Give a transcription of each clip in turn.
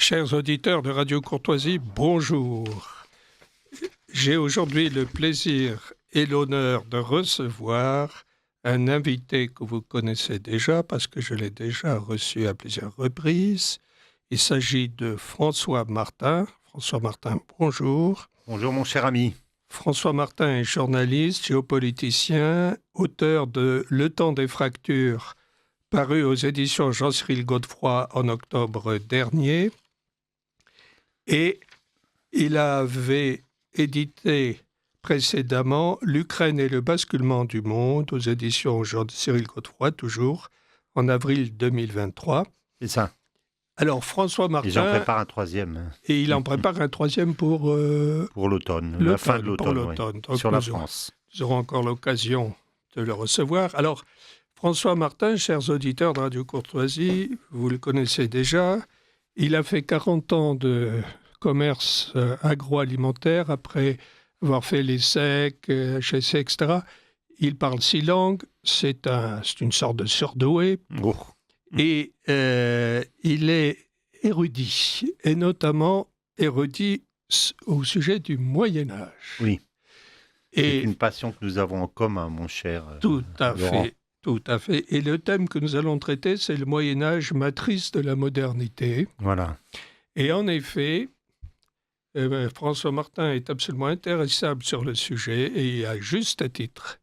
Chers auditeurs de Radio Courtoisie, bonjour. J'ai aujourd'hui le plaisir et l'honneur de recevoir un invité que vous connaissez déjà parce que je l'ai déjà reçu à plusieurs reprises. Il s'agit de François Martin. François Martin, bonjour. Bonjour mon cher ami. François Martin est journaliste, géopoliticien, auteur de Le temps des fractures, paru aux éditions Jean-Cyril Godefroy en octobre dernier. Et il avait édité précédemment L'Ukraine et le basculement du monde aux éditions Jean-Cyril Godefroy, toujours en avril 2023. C'est ça. Alors François Martin... Et j'en prépare un troisième. Et il en prépare un troisième pour l'automne, la fin de l'automne, oui, sur la France. Nous aurons encore l'occasion de le recevoir. Alors, François Martin, chers auditeurs de Radio Courtoisie, vous le connaissez déjà. Il a fait 40 ans de commerce agroalimentaire après avoir fait l'ESSEC, HEC, etc. Il parle 6 langues. C'est une sorte de surdoué. Oh. Et il est érudit, et notamment érudit au sujet du Moyen-Âge. Oui. Et c'est une passion que nous avons en commun, mon cher tout à Laurent. fait, tout à fait. Et le thème que nous allons traiter, c'est le Moyen-Âge, matrice de la modernité. Voilà. Et en effet, François Martin est absolument intéressable sur le sujet, et à juste titre.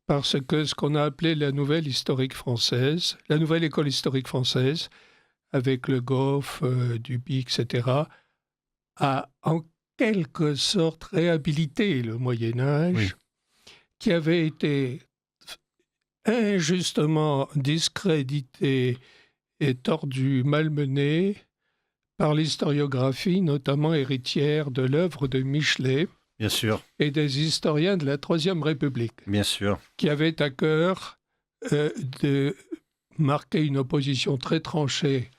Parce que ce qu'on a appelé la nouvelle historique française, la nouvelle école historique française, avec Le Goff, Duby, etc., a en quelque sorte réhabilité le Moyen-Âge, Oui. qui avait été injustement discrédité et tordu, malmené par l'historiographie, notamment héritière de l'œuvre de Michelet, Bien sûr, et des historiens de la Troisième République, bien sûr. qui avaient à cœur de marquer une opposition très tranchée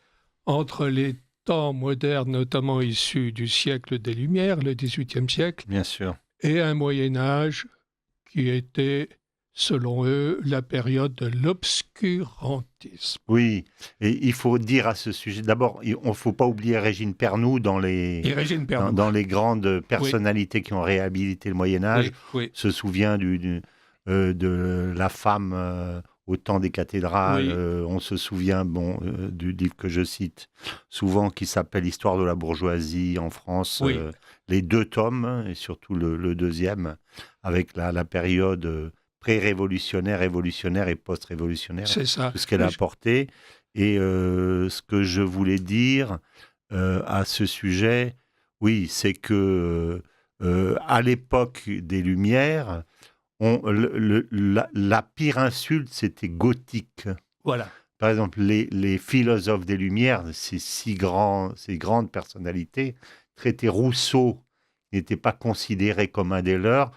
entre les temps modernes, notamment issus du siècle des Lumières, le XVIIIe siècle, Bien sûr. et un Moyen-Âge qui était, selon eux, la période de l'obscurantisme. Oui, et il faut dire à ce sujet, d'abord, il ne faut pas oublier Régine Pernoud dans les grandes personnalités qui ont réhabilité le Moyen-Âge. Oui. Se souvient de la femme au temps des cathédrales. Oui. On se souvient du livre que je cite souvent qui s'appelle Histoire de la bourgeoisie en France. Oui. Les 2 tomes, et surtout le deuxième, avec la période pré-révolutionnaire, révolutionnaire et post-révolutionnaire. C'est ça. Tout ce qu'elle a apporté. Et ce que je voulais dire à ce sujet, oui, c'est que à l'époque des Lumières, la pire insulte, c'était gothique. Voilà. Par exemple, les philosophes des Lumières, ces grandes personnalités, traitaient Rousseau, qui n'était pas considéré comme un des leurs,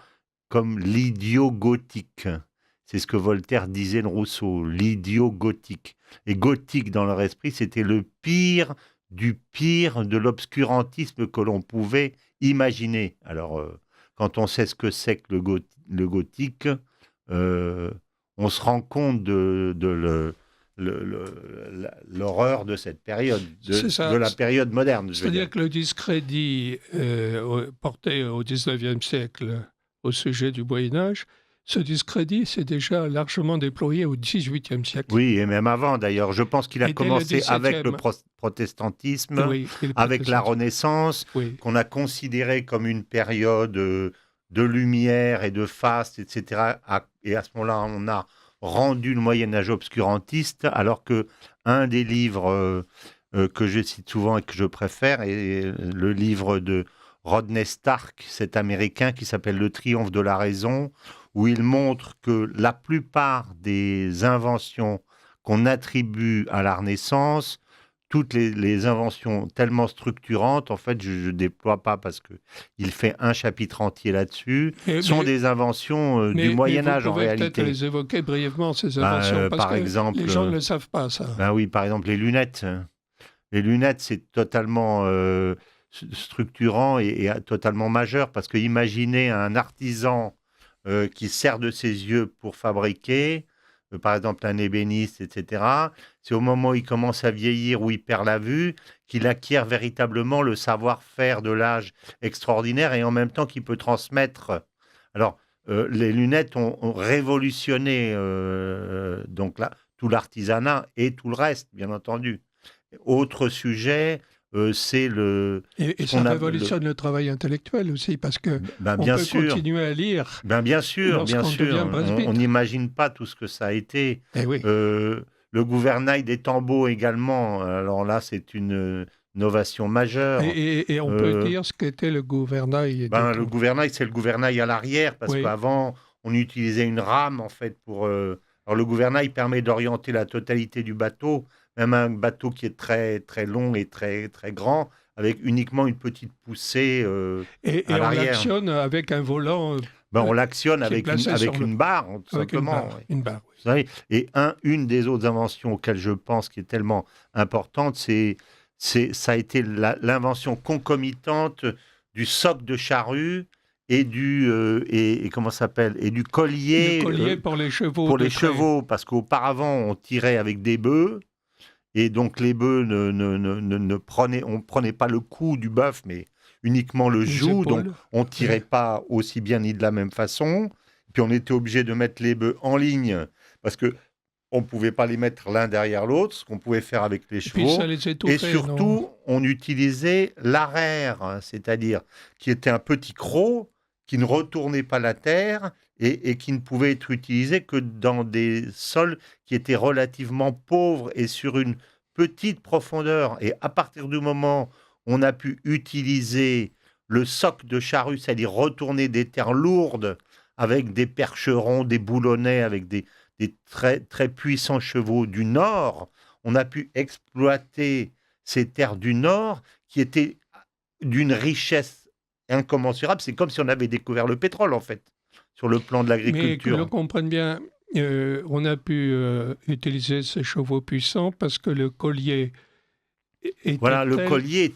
comme l'idiot gothique. C'est ce que Voltaire disait de Rousseau, l'idiot gothique. Et gothique, dans leur esprit, c'était le pire du pire de l'obscurantisme que l'on pouvait imaginer. Alors, quand on sait ce que c'est que le gothique, on se rend compte de l'horreur de cette période, de la période moderne. C'est-à-dire que le discrédit porté au XIXe siècle au sujet du Moyen-Âge, ce discrédit s'est déjà largement déployé au XVIIIe siècle. Oui, et même avant d'ailleurs. Je pense qu'il a commencé avec le protestantisme, avec la Renaissance, qu'on a considéré comme une période de lumière et de faste, etc. Et à ce moment-là, on a rendu le Moyen-Âge obscurantiste, alors qu'un des livres que je cite souvent et que je préfère est le livre de Rodney Stark, cet Américain qui s'appelle « Le triomphe de la raison », où il montre que la plupart des inventions qu'on attribue à la Renaissance, toutes les inventions tellement structurantes, en fait, je ne déploie pas parce qu'il fait un chapitre entier là-dessus, sont des inventions du Moyen-Âge en réalité. Vous pouvez peut-être les évoquer brièvement, ces inventions, parce que exemple, les gens ne le savent pas, ça. Oui, par exemple, les lunettes. Les lunettes, c'est totalement structurant et totalement majeur, parce que imaginez un artisan qui sert de ses yeux pour fabriquer, par exemple un ébéniste, etc., c'est au moment où il commence à vieillir, où il perd la vue, qu'il acquiert véritablement le savoir-faire de l'âge extraordinaire et en même temps qu'il peut transmettre. Alors, les lunettes ont révolutionné donc là, tout l'artisanat et tout le reste, bien entendu. Autre sujet, c'est le... Et ça révolutionne le travail intellectuel aussi, parce qu'on peut continuer à lire. Bien sûr. On n'imagine pas tout ce que ça a été. Oui. Le gouvernail des tambours également, alors là, c'est une novation majeure. Et on peut dire ce qu'était le gouvernail. Le gouvernail, c'est le gouvernail à l'arrière, parce qu'avant, on utilisait une rame, en fait, pour... Alors, le gouvernail permet d'orienter la totalité du bateau, même un bateau qui est très, très long et très, très grand, avec uniquement une petite poussée à l'arrière. Et on l'actionne avec un volant. On l'actionne avec une barre, tout simplement. Une barre, oui. Vous savez, et une des autres inventions auxquelles je pense qui est tellement importante, ça a été l'invention concomitante du soc de charrue et du comment ça s'appelle, et du collier. Le collier pour les chevaux. Pour les chevaux, parce qu'auparavant on tirait avec des bœufs. Et donc, les bœufs, on prenait pas le cou du bœuf, mais uniquement le joug. Donc, on tirait pas aussi bien ni de la même façon. Puis, on était obligé de mettre les bœufs en ligne parce que on pouvait pas les mettre l'un derrière l'autre, ce qu'on pouvait faire avec les chevaux. Puis ça les étouffait, et surtout, on utilisait l'arère, c'est-à-dire qui était un petit croc qui ne retournait pas la terre et qui ne pouvait être utilisé que dans des sols qui étaient relativement pauvres et sur une petite profondeur. Et à partir du moment où on a pu utiliser le soc de charrue, c'est-à-dire retourner des terres lourdes avec des percherons, des boulonnais, avec des très, très puissants chevaux du Nord, on a pu exploiter ces terres du Nord qui étaient d'une richesse incommensurable. C'est comme si on avait découvert le pétrole, en fait, sur le plan de l'agriculture. Mais que l'on comprenne bien, on a pu utiliser ces chevaux puissants parce que le collier était le collier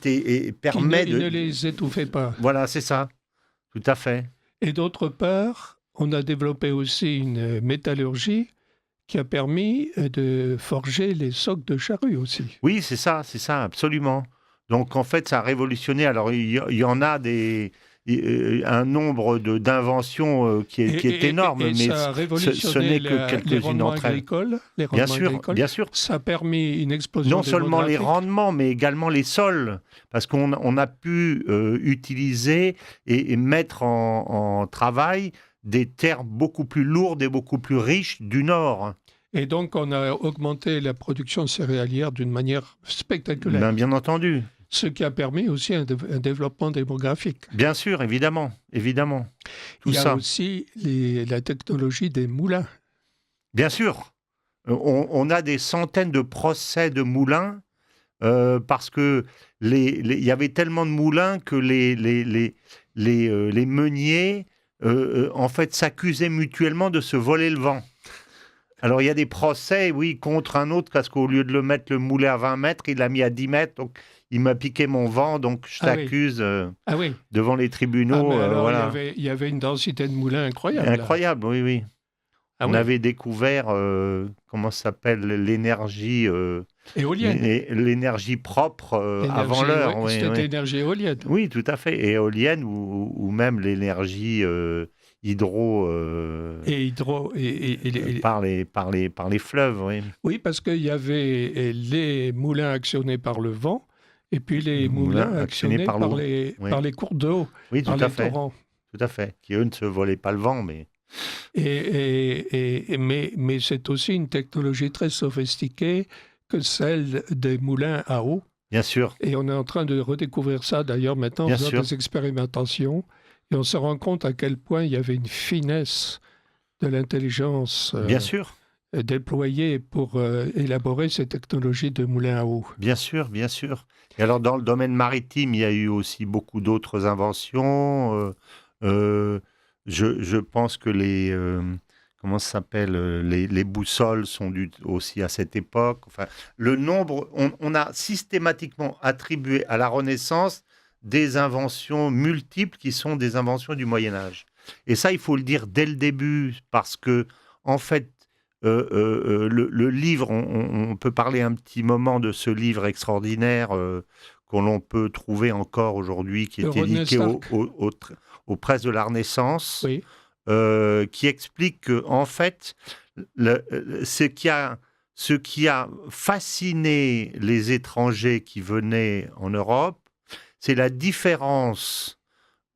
permet il ne les étouffait pas. Voilà, c'est ça, tout à fait. Et d'autre part, on a développé aussi une métallurgie qui a permis de forger les socs de charrue aussi. Oui, c'est ça, absolument. Donc, en fait, ça a révolutionné. Alors, il y en a un nombre d'inventions qui est énorme, mais ce n'est que quelques-unes d'entre elles. Bien sûr. Ça a permis une explosion non seulement les rendements, mais également les sols, parce qu'on a pu utiliser et mettre en travail des terres beaucoup plus lourdes et beaucoup plus riches du Nord. Et donc, on a augmenté la production céréalière d'une manière spectaculaire. Bien entendu. Ce qui a permis aussi un développement démographique. Bien sûr, évidemment. Il y a aussi la technologie des moulins. Bien sûr. On a des centaines de procès de moulins parce que il y avait tellement de moulins que les meuniers en fait s'accusaient mutuellement de se voler le vent. Alors, il y a des procès, oui, contre un autre, parce qu'au lieu de le mettre le moulin à 20 mètres, il l'a mis à 10 mètres. Donc, il m'a piqué mon vent, donc je t'accuse devant les tribunaux. Alors, il y avait une densité de moulins incroyable. Incroyable, oui. On avait découvert, comment ça s'appelle, l'énergie... éolienne. L'énergie propre avant l'heure. C'était l'énergie éolienne. Oui, tout à fait. Éolienne ou même l'énergie... par les fleuves, oui. Oui, parce qu'il y avait les moulins actionnés par le vent et puis les moulins actionnés par les cours d'eau, par les torrents. Tout à fait. Qui, eux, ne se volaient pas le vent, mais... Mais c'est aussi une technologie très sophistiquée que celle des moulins à eau. Bien sûr. Et on est en train de redécouvrir ça, d'ailleurs, maintenant, en faisant des expérimentations. Et on se rend compte à quel point il y avait une finesse de l'intelligence déployée pour élaborer ces technologies de moulins à eau. Bien sûr. Et alors, dans le domaine maritime, il y a eu aussi beaucoup d'autres inventions. Je pense que les boussoles sont dues aussi à cette époque. Enfin, le nombre, on a systématiquement attribué à la Renaissance des inventions multiples qui sont des inventions du Moyen-Âge. Et ça, il faut le dire dès le début, parce que, en fait, le livre, on peut parler un petit moment de ce livre extraordinaire que l'on peut trouver encore aujourd'hui, qui est édité aux presses de la Renaissance, oui. Qui explique que, en fait, ce qui a fasciné les étrangers qui venaient en Europe, c'est la différence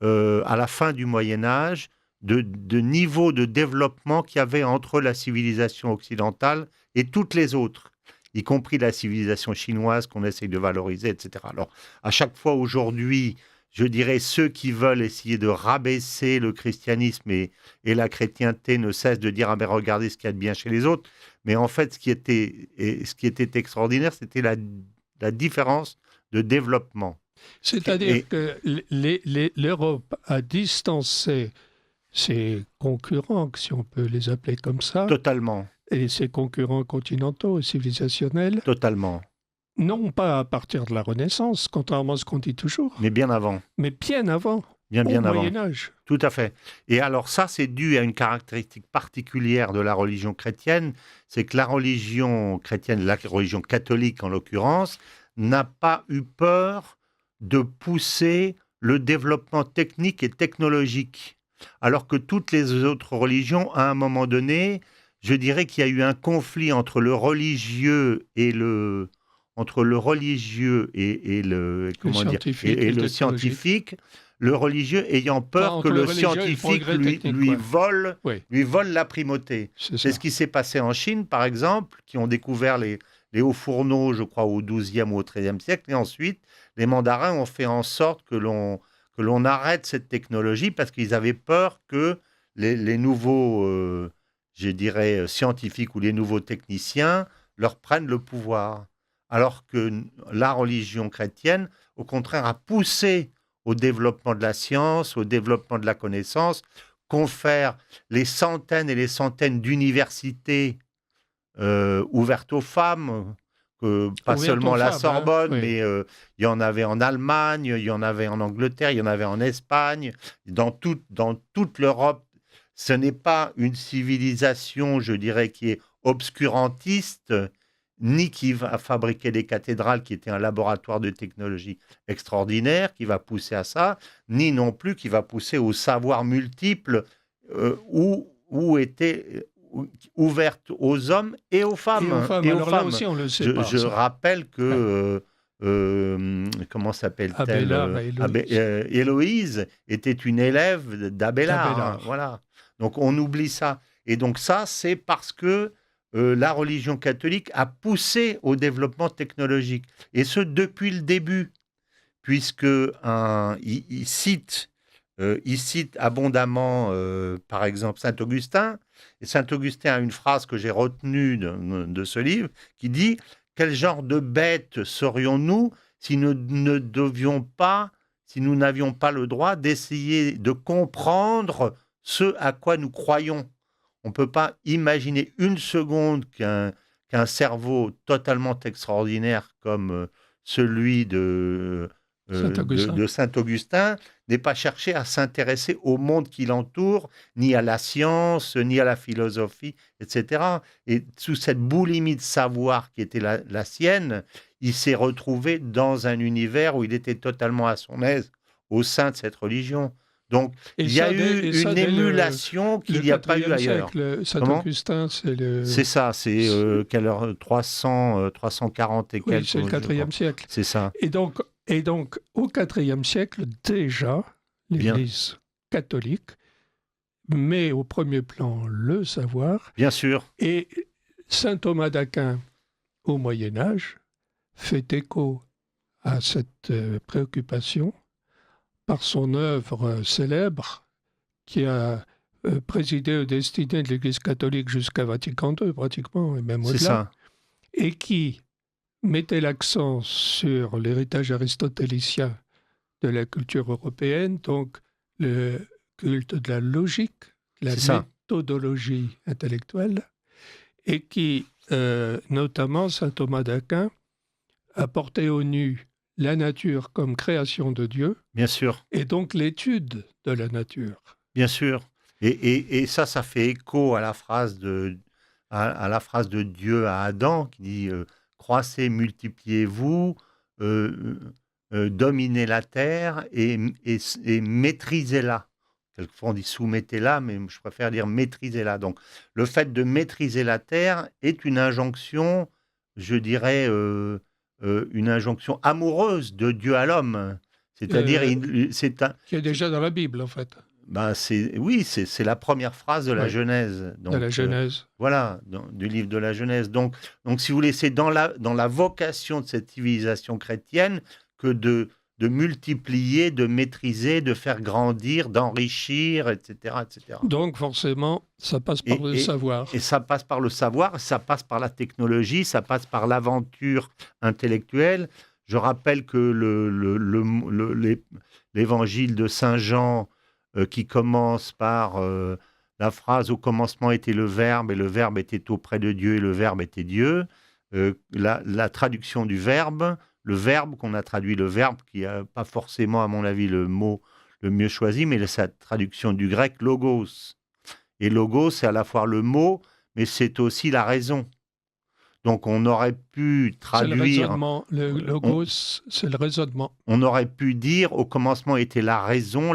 à la fin du Moyen-Âge de niveau de développement qu'il y avait entre la civilisation occidentale et toutes les autres, y compris la civilisation chinoise qu'on essaye de valoriser, etc. Alors, à chaque fois aujourd'hui, je dirais, ceux qui veulent essayer de rabaisser le christianisme et la chrétienté ne cessent de dire « Ah ben regardez ce qu'il y a de bien chez les autres ». Mais en fait, ce qui était extraordinaire, c'était la différence de développement. C'est-à-dire que l'Europe a distancé ses concurrents, si on peut les appeler comme ça. Totalement. Et ses concurrents continentaux et civilisationnels. Totalement. Non pas à partir de la Renaissance, contrairement à ce qu'on dit toujours. Mais bien avant. Mais bien avant. Bien avant. Moyen-Âge. Tout à fait. Et alors ça, c'est dû à une caractéristique particulière de la religion chrétienne, c'est que la religion chrétienne, la religion catholique en l'occurrence, n'a pas eu peur de pousser le développement technique et technologique. Alors que toutes les autres religions, à un moment donné, je dirais qu'il y a eu un conflit entre le religieux et le scientifique, le religieux ayant peur que le scientifique lui vole la primauté. C'est ce qui s'est passé en Chine, par exemple, qui ont découvert les hauts fourneaux, je crois, au XIIe ou au XIIIe siècle, et ensuite, les mandarins ont fait en sorte que l'on arrête cette technologie parce qu'ils avaient peur que les nouveaux, je dirais, scientifiques ou les nouveaux techniciens leur prennent le pouvoir. Alors que la religion chrétienne, au contraire, a poussé au développement de la science, au développement de la connaissance, confère les centaines et les centaines d'universités ouvertes aux femmes, pas seulement la Sorbonne, mais il y en avait en Allemagne, il y en avait en Angleterre, il y en avait en Espagne, dans toute l'Europe. Ce n'est pas une civilisation, je dirais, qui est obscurantiste, ni qui va fabriquer des cathédrales qui étaient un laboratoire de technologie extraordinaire, qui va pousser à ça, ni non plus qui va pousser au savoir multiple où était ouverte aux hommes et aux femmes. Là aussi, on le sait pas. Je rappelle que... comment s'appelle-t-elle, Héloïse était une élève d'Abélard. Voilà. Donc on oublie ça. Et donc ça, c'est parce que la religion catholique a poussé au développement technologique. Et ce, depuis le début, puisque il cite abondamment, par exemple, Saint-Augustin. Et Saint-Augustin a une phrase que j'ai retenue de ce livre qui dit « Quel genre de bêtes serions-nous si nous n'avions pas le droit d'essayer de comprendre ce à quoi nous croyons ?» On ne peut pas imaginer une seconde qu'un cerveau totalement extraordinaire comme celui de Saint-Augustin n'ait pas cherché à s'intéresser au monde qui l'entoure, ni à la science, ni à la philosophie, etc. Et sous cette boulimie de savoir qui était la sienne, il s'est retrouvé dans un univers où il était totalement à son aise au sein de cette religion. Donc, il y a eu une émulation qu'il n'y a pas eu ailleurs. Saint-Augustin, c'est ça, c'est 340 et quelques. Oui, c'est le IVe siècle. C'est ça. Et donc, au IVe siècle, déjà, l'Église catholique met au premier plan le savoir. Bien sûr. Et saint Thomas d'Aquin, au Moyen-Âge, fait écho à cette préoccupation par son œuvre célèbre qui a présidé aux destinées de l'Église catholique jusqu'à Vatican II, pratiquement, et même au-delà. C'est ça. Et qui mettait l'accent sur l'héritage aristotélicien de la culture européenne, donc le culte de la logique, la méthodologie intellectuelle, et qui, notamment saint Thomas d'Aquin, a porté au nu la nature comme création de Dieu. Bien sûr. Et donc l'étude de la nature. Bien sûr. Et ça fait écho à la phrase à la phrase de Dieu à Adam qui dit croissez, multipliez-vous, dominez la terre et maîtrisez-la. Quelquefois on dit soumettez-la, mais je préfère dire maîtrisez-la. Donc le fait de maîtriser la terre est une injonction, je dirais, une injonction amoureuse de Dieu à l'homme. C'est-à-dire, qui est déjà dans la Bible, en fait. Ben c'est la première phrase de la Genèse. Donc, de la Genèse. Voilà, du livre de la Genèse. Donc si vous voulez, c'est dans la vocation de cette civilisation chrétienne que de multiplier, de maîtriser, de faire grandir, d'enrichir, etc., etc. Donc forcément, ça passe par le savoir. Et ça passe par le savoir, ça passe par la technologie, ça passe par l'aventure intellectuelle. Je rappelle que l'évangile de Saint Jean, qui commence par la phrase « Au commencement était le Verbe, et le Verbe était auprès de Dieu, et le Verbe était Dieu ». La traduction du verbe, le verbe qu'on a traduit, le verbe qui n'a pas forcément, à mon avis, le mot le mieux choisi, mais sa traduction du grec « logos ». Et « logos », c'est à la fois le mot, mais c'est aussi la raison. Donc, on aurait pu traduire... C'est le raisonnement. Le logos, c'est le raisonnement. On aurait pu dire, au commencement était la raison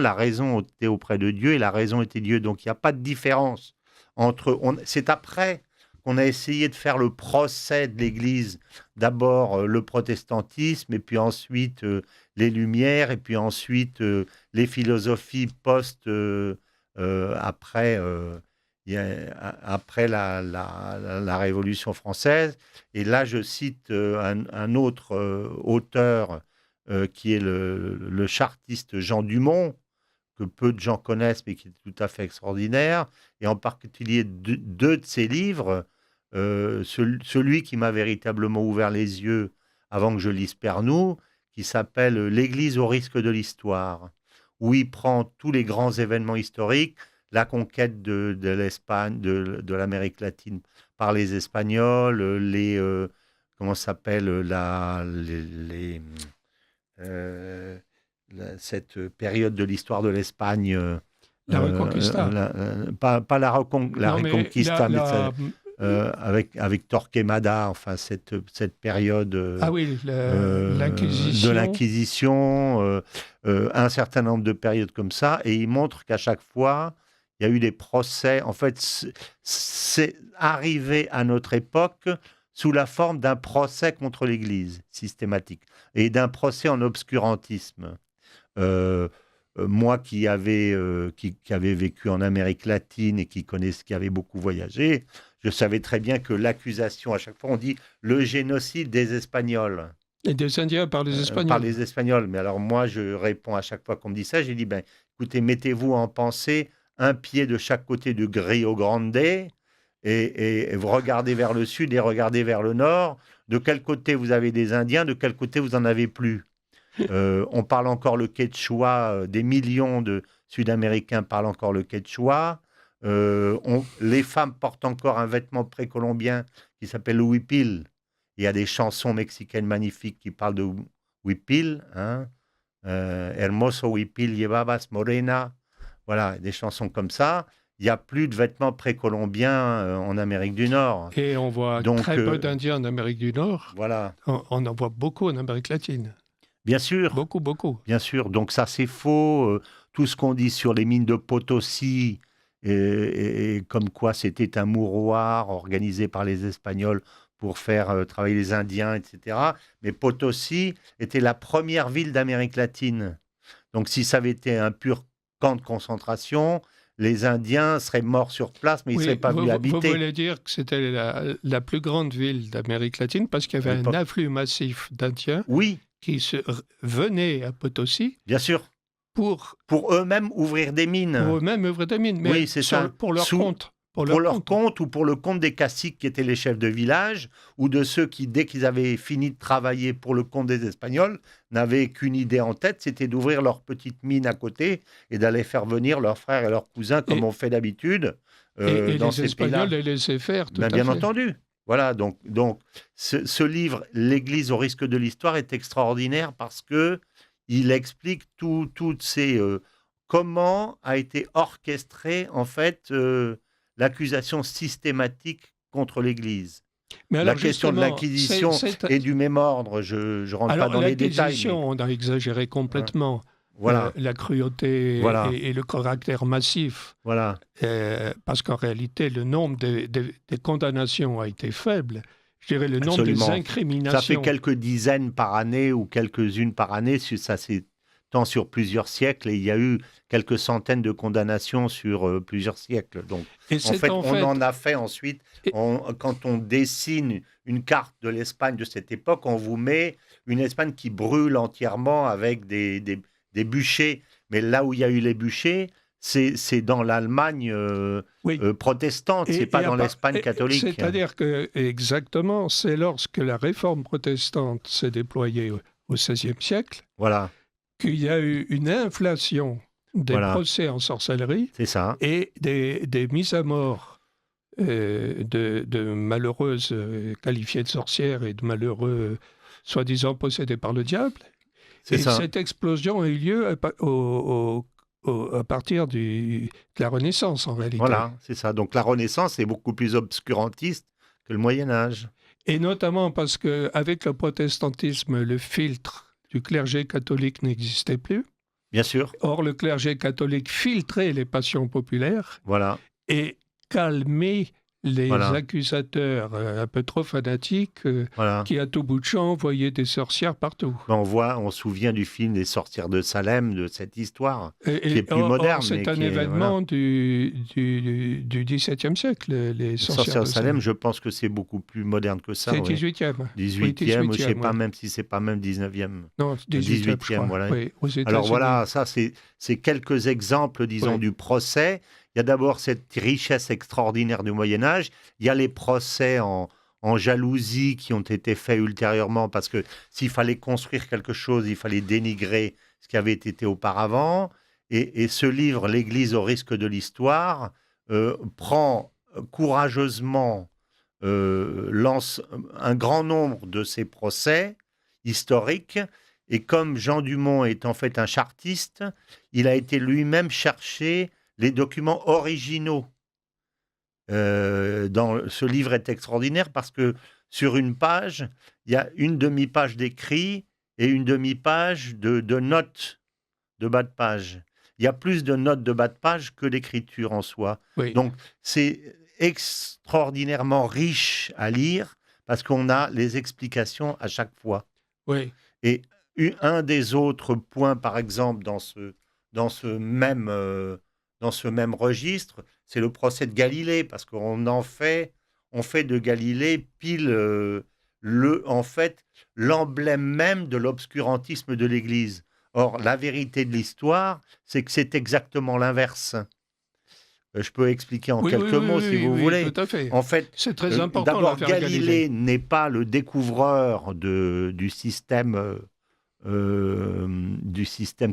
était auprès de Dieu et la raison était Dieu. Donc, il n'y a pas de différence entre... C'est après qu'on a essayé de faire le procès de l'Église. D'abord, le protestantisme, et puis ensuite, les Lumières, et puis ensuite, les philosophies après la Révolution française. Et là, je cite un autre auteur qui est le chartiste Jean Dumont, que peu de gens connaissent, mais qui est tout à fait extraordinaire. Et en particulier deux de ses livres, celui qui m'a véritablement ouvert les yeux avant que je lise Pernoud, qui s'appelle « L'Église au risque de l'histoire », où il prend tous les grands événements historiques, la conquête de l'Espagne, de l'Amérique latine par les Espagnols, cette période de l'histoire de l'Espagne. La Reconquista. Pas la Reconquista, mais avec Torquemada, enfin cette période de l'Inquisition, un certain nombre de périodes comme ça, et il montre qu'à chaque fois, il y a eu des procès. En fait, c'est arrivé à notre époque sous la forme d'un procès contre l'Église systématique et d'un procès en obscurantisme. Moi qui avais vécu en Amérique latine et qui avait beaucoup voyagé, je savais très bien que l'accusation, à chaque fois, on dit le génocide des Espagnols. Et des Indiens par les Espagnols. Par les Espagnols. Mais alors moi, je réponds à chaque fois qu'on me dit ça, j'ai dit, écoutez, mettez-vous en pensée un pied de chaque côté du Rio Grande et vous regardez vers le sud et regardez vers le nord. De quel côté vous avez des Indiens, de quel côté vous n'en avez plus. On parle encore le quechua, des millions de Sud-Américains parlent encore le quechua. Les femmes portent encore un vêtement précolombien qui s'appelle le huipil. Il y a des chansons mexicaines magnifiques qui parlent de huipil. Hermoso huipil llevabas morena. Voilà, des chansons comme ça. Il n'y a plus de vêtements précolombiens en Amérique du Nord. Et on voit très peu d'Indiens en Amérique du Nord. Voilà. On en voit beaucoup en Amérique latine. Bien sûr. Beaucoup, beaucoup. Bien sûr. Donc ça, c'est faux. Tout ce qu'on dit sur les mines de Potosi, et comme quoi c'était un mouroir organisé par les Espagnols pour faire travailler les Indiens, etc. Mais Potosi était la première ville d'Amérique latine. Donc si ça avait été un pur camp de concentration, les Indiens seraient morts sur place, mais ils ne seraient pas venus habiter. Vous voulez dire que c'était la plus grande ville d'Amérique latine parce qu'il y avait un afflux massif d'Indiens qui venaient à Potosi. Bien sûr. Pour eux-mêmes ouvrir des mines. Pour eux-mêmes ouvrir des mines, mais oui, c'est ça. Pour leur compte. Pour leur compte ou pour le compte des caciques qui étaient les chefs de village ou de ceux qui, dès qu'ils avaient fini de travailler pour le compte des Espagnols, n'avaient qu'une idée en tête, c'était d'ouvrir leur petite mine à côté et d'aller faire venir leurs frères et leurs cousins comme on fait d'habitude dans ces pays-là. Et les Espagnols les laissaient faire, tout à fait. Bien entendu. Voilà, donc ce livre, L'Église au risque de l'histoire, est extraordinaire parce qu'il explique toutes ces... comment a été orchestrée, en fait... l'accusation systématique contre l'Église. Mais la question de l'acquisition est du même ordre, je ne rentre pas dans les détails. L'acquisition, on a exagéré complètement. Voilà. La cruauté et le caractère massif. Voilà. Parce qu'en réalité, le nombre des condamnations a été faible. Je dirais le nombre des incriminations. Ça fait quelques dizaines par année ou quelques-unes par année. Ça s'étend sur plusieurs siècles et il y a eu quelques centaines de condamnations sur plusieurs siècles. Donc, on en a fait ensuite. Quand on dessine une carte de l'Espagne de cette époque, on vous met une Espagne qui brûle entièrement avec des bûchers. Mais là où il y a eu les bûchers, c'est dans l'Allemagne protestante, c'est pas dans l'Espagne catholique. C'est-à-dire que, exactement, c'est lorsque la réforme protestante s'est déployée au XVIe siècle qu'il y a eu une inflation des procès en sorcellerie et des mises à mort de malheureuses qualifiées de sorcières et de malheureux soi-disant possédés par le diable. Cette explosion a eu lieu à partir de la Renaissance, en réalité. Voilà, c'est ça. Donc la Renaissance est beaucoup plus obscurantiste que le Moyen-Âge. Et notamment parce qu'avec le protestantisme, le filtre du clergé catholique n'existait plus. Bien sûr. Or, le clergé catholique filtrait les passions populaires et calmait les accusateurs un peu trop fanatiques qui, à tout bout de champ, voyaient des sorcières partout. On se souvient du film des sorcières de Salem, de cette histoire, qui est plus moderne. C'est un événement du XVIIe siècle, les sorcières de Salem. Je pense que c'est beaucoup plus moderne que ça. C'est 18e. 18e, je ne sais pas même si c'est pas même 19e. Non, 18e, voilà. Oui, alors voilà, ça c'est quelques exemples, disons, du procès. Il y a d'abord cette richesse extraordinaire du Moyen-Âge. Il y a les procès en jalousie qui ont été faits ultérieurement parce que s'il fallait construire quelque chose, il fallait dénigrer ce qui avait été auparavant. Et ce livre, L'Église au risque de l'histoire, prend courageusement, lance un grand nombre de ces procès historiques. Et comme Jean Dumont est en fait un chartiste, il a été lui-même chercher les documents originaux. Ce livre est extraordinaire parce que sur une page, il y a une demi-page d'écrit et une demi-page de notes de bas de page. Il y a plus de notes de bas de page que d'écriture en soi. Donc, c'est extraordinairement riche à lire parce qu'on a les explications à chaque fois. Et un des autres points, par exemple, dans ce même registre, c'est le procès de Galilée, parce qu'on fait de Galilée pile l'emblème même de l'obscurantisme de l'Église. Or, la vérité de l'histoire, c'est que c'est exactement l'inverse. Je peux expliquer en quelques mots, si vous voulez. Tout à fait. En fait, c'est très important. D'abord, Galilée n'est pas le découvreur du système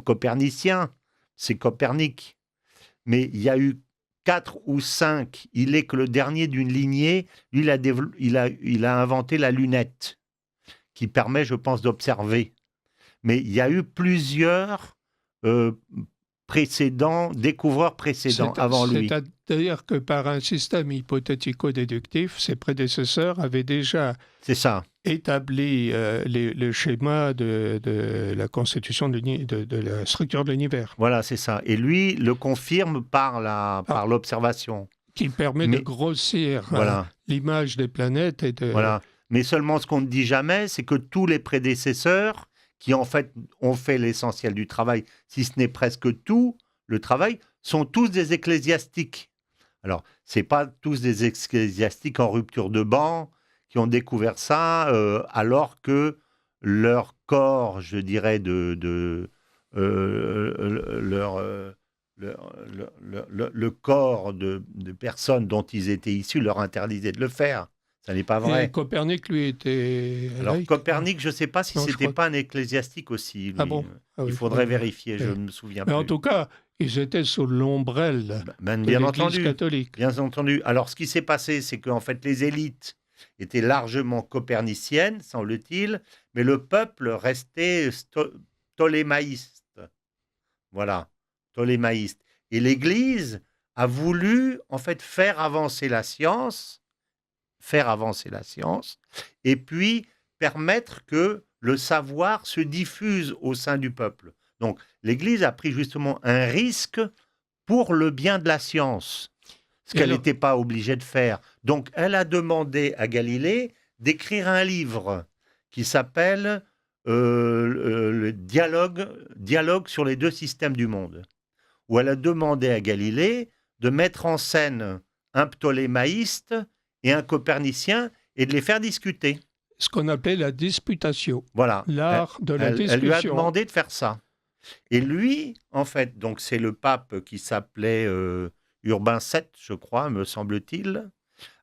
copernicien. C'est Copernic. Mais il y a eu 4 ou 5. Il est que le dernier d'une lignée. Lui, il a inventé la lunette, qui permet, je pense, d'observer. Mais il y a eu plusieurs découvreurs précédents avant lui. C'est-à-dire que par un système hypothético-déductif, ses prédécesseurs avaient déjà établi le schéma de la constitution de la structure de l'univers. Voilà, c'est ça. Et lui le confirme par l'observation. Qui permet de grossir l'image des planètes. Voilà. Mais seulement ce qu'on ne dit jamais, c'est que tous les prédécesseurs qui en fait ont fait l'essentiel du travail, si ce n'est presque tout le travail, sont tous des ecclésiastiques. Alors, ce n'est pas tous des ecclésiastiques en rupture de ban qui ont découvert ça, alors que leur corps, je dirais, le corps de personnes dont ils étaient issus leur interdisait de le faire. Ça n'est pas vrai. Et Copernic, lui, était... Alors, Copernic, je ne sais pas si ce n'était pas un ecclésiastique aussi. Lui. Il faudrait vérifier, je ne me souviens plus. Mais en tout cas, ils étaient sous l'ombrelle de l'Église catholique. Bien entendu. Alors, ce qui s'est passé, c'est qu'en fait, les élites étaient largement coperniciennes, semble-t-il, mais le peuple restait ptolémaïste. Voilà, ptolémaïste. Et l'Église a voulu, en fait, faire avancer la science faire avancer la science, et puis permettre que le savoir se diffuse au sein du peuple. Donc, l'Église a pris justement un risque pour le bien de la science, ce qu'elle n'était pas obligée de faire. Donc, elle a demandé à Galilée d'écrire un livre qui s'appelle le dialogue sur les deux systèmes du monde, où elle a demandé à Galilée de mettre en scène un ptolémaïste et un copernicien et de les faire discuter. Ce qu'on appelait la disputatio. Voilà. L'art de la discussion. Elle lui a demandé de faire ça. Et lui, en fait, donc c'est le pape qui s'appelait Urbain VII, je crois, me semble-t-il,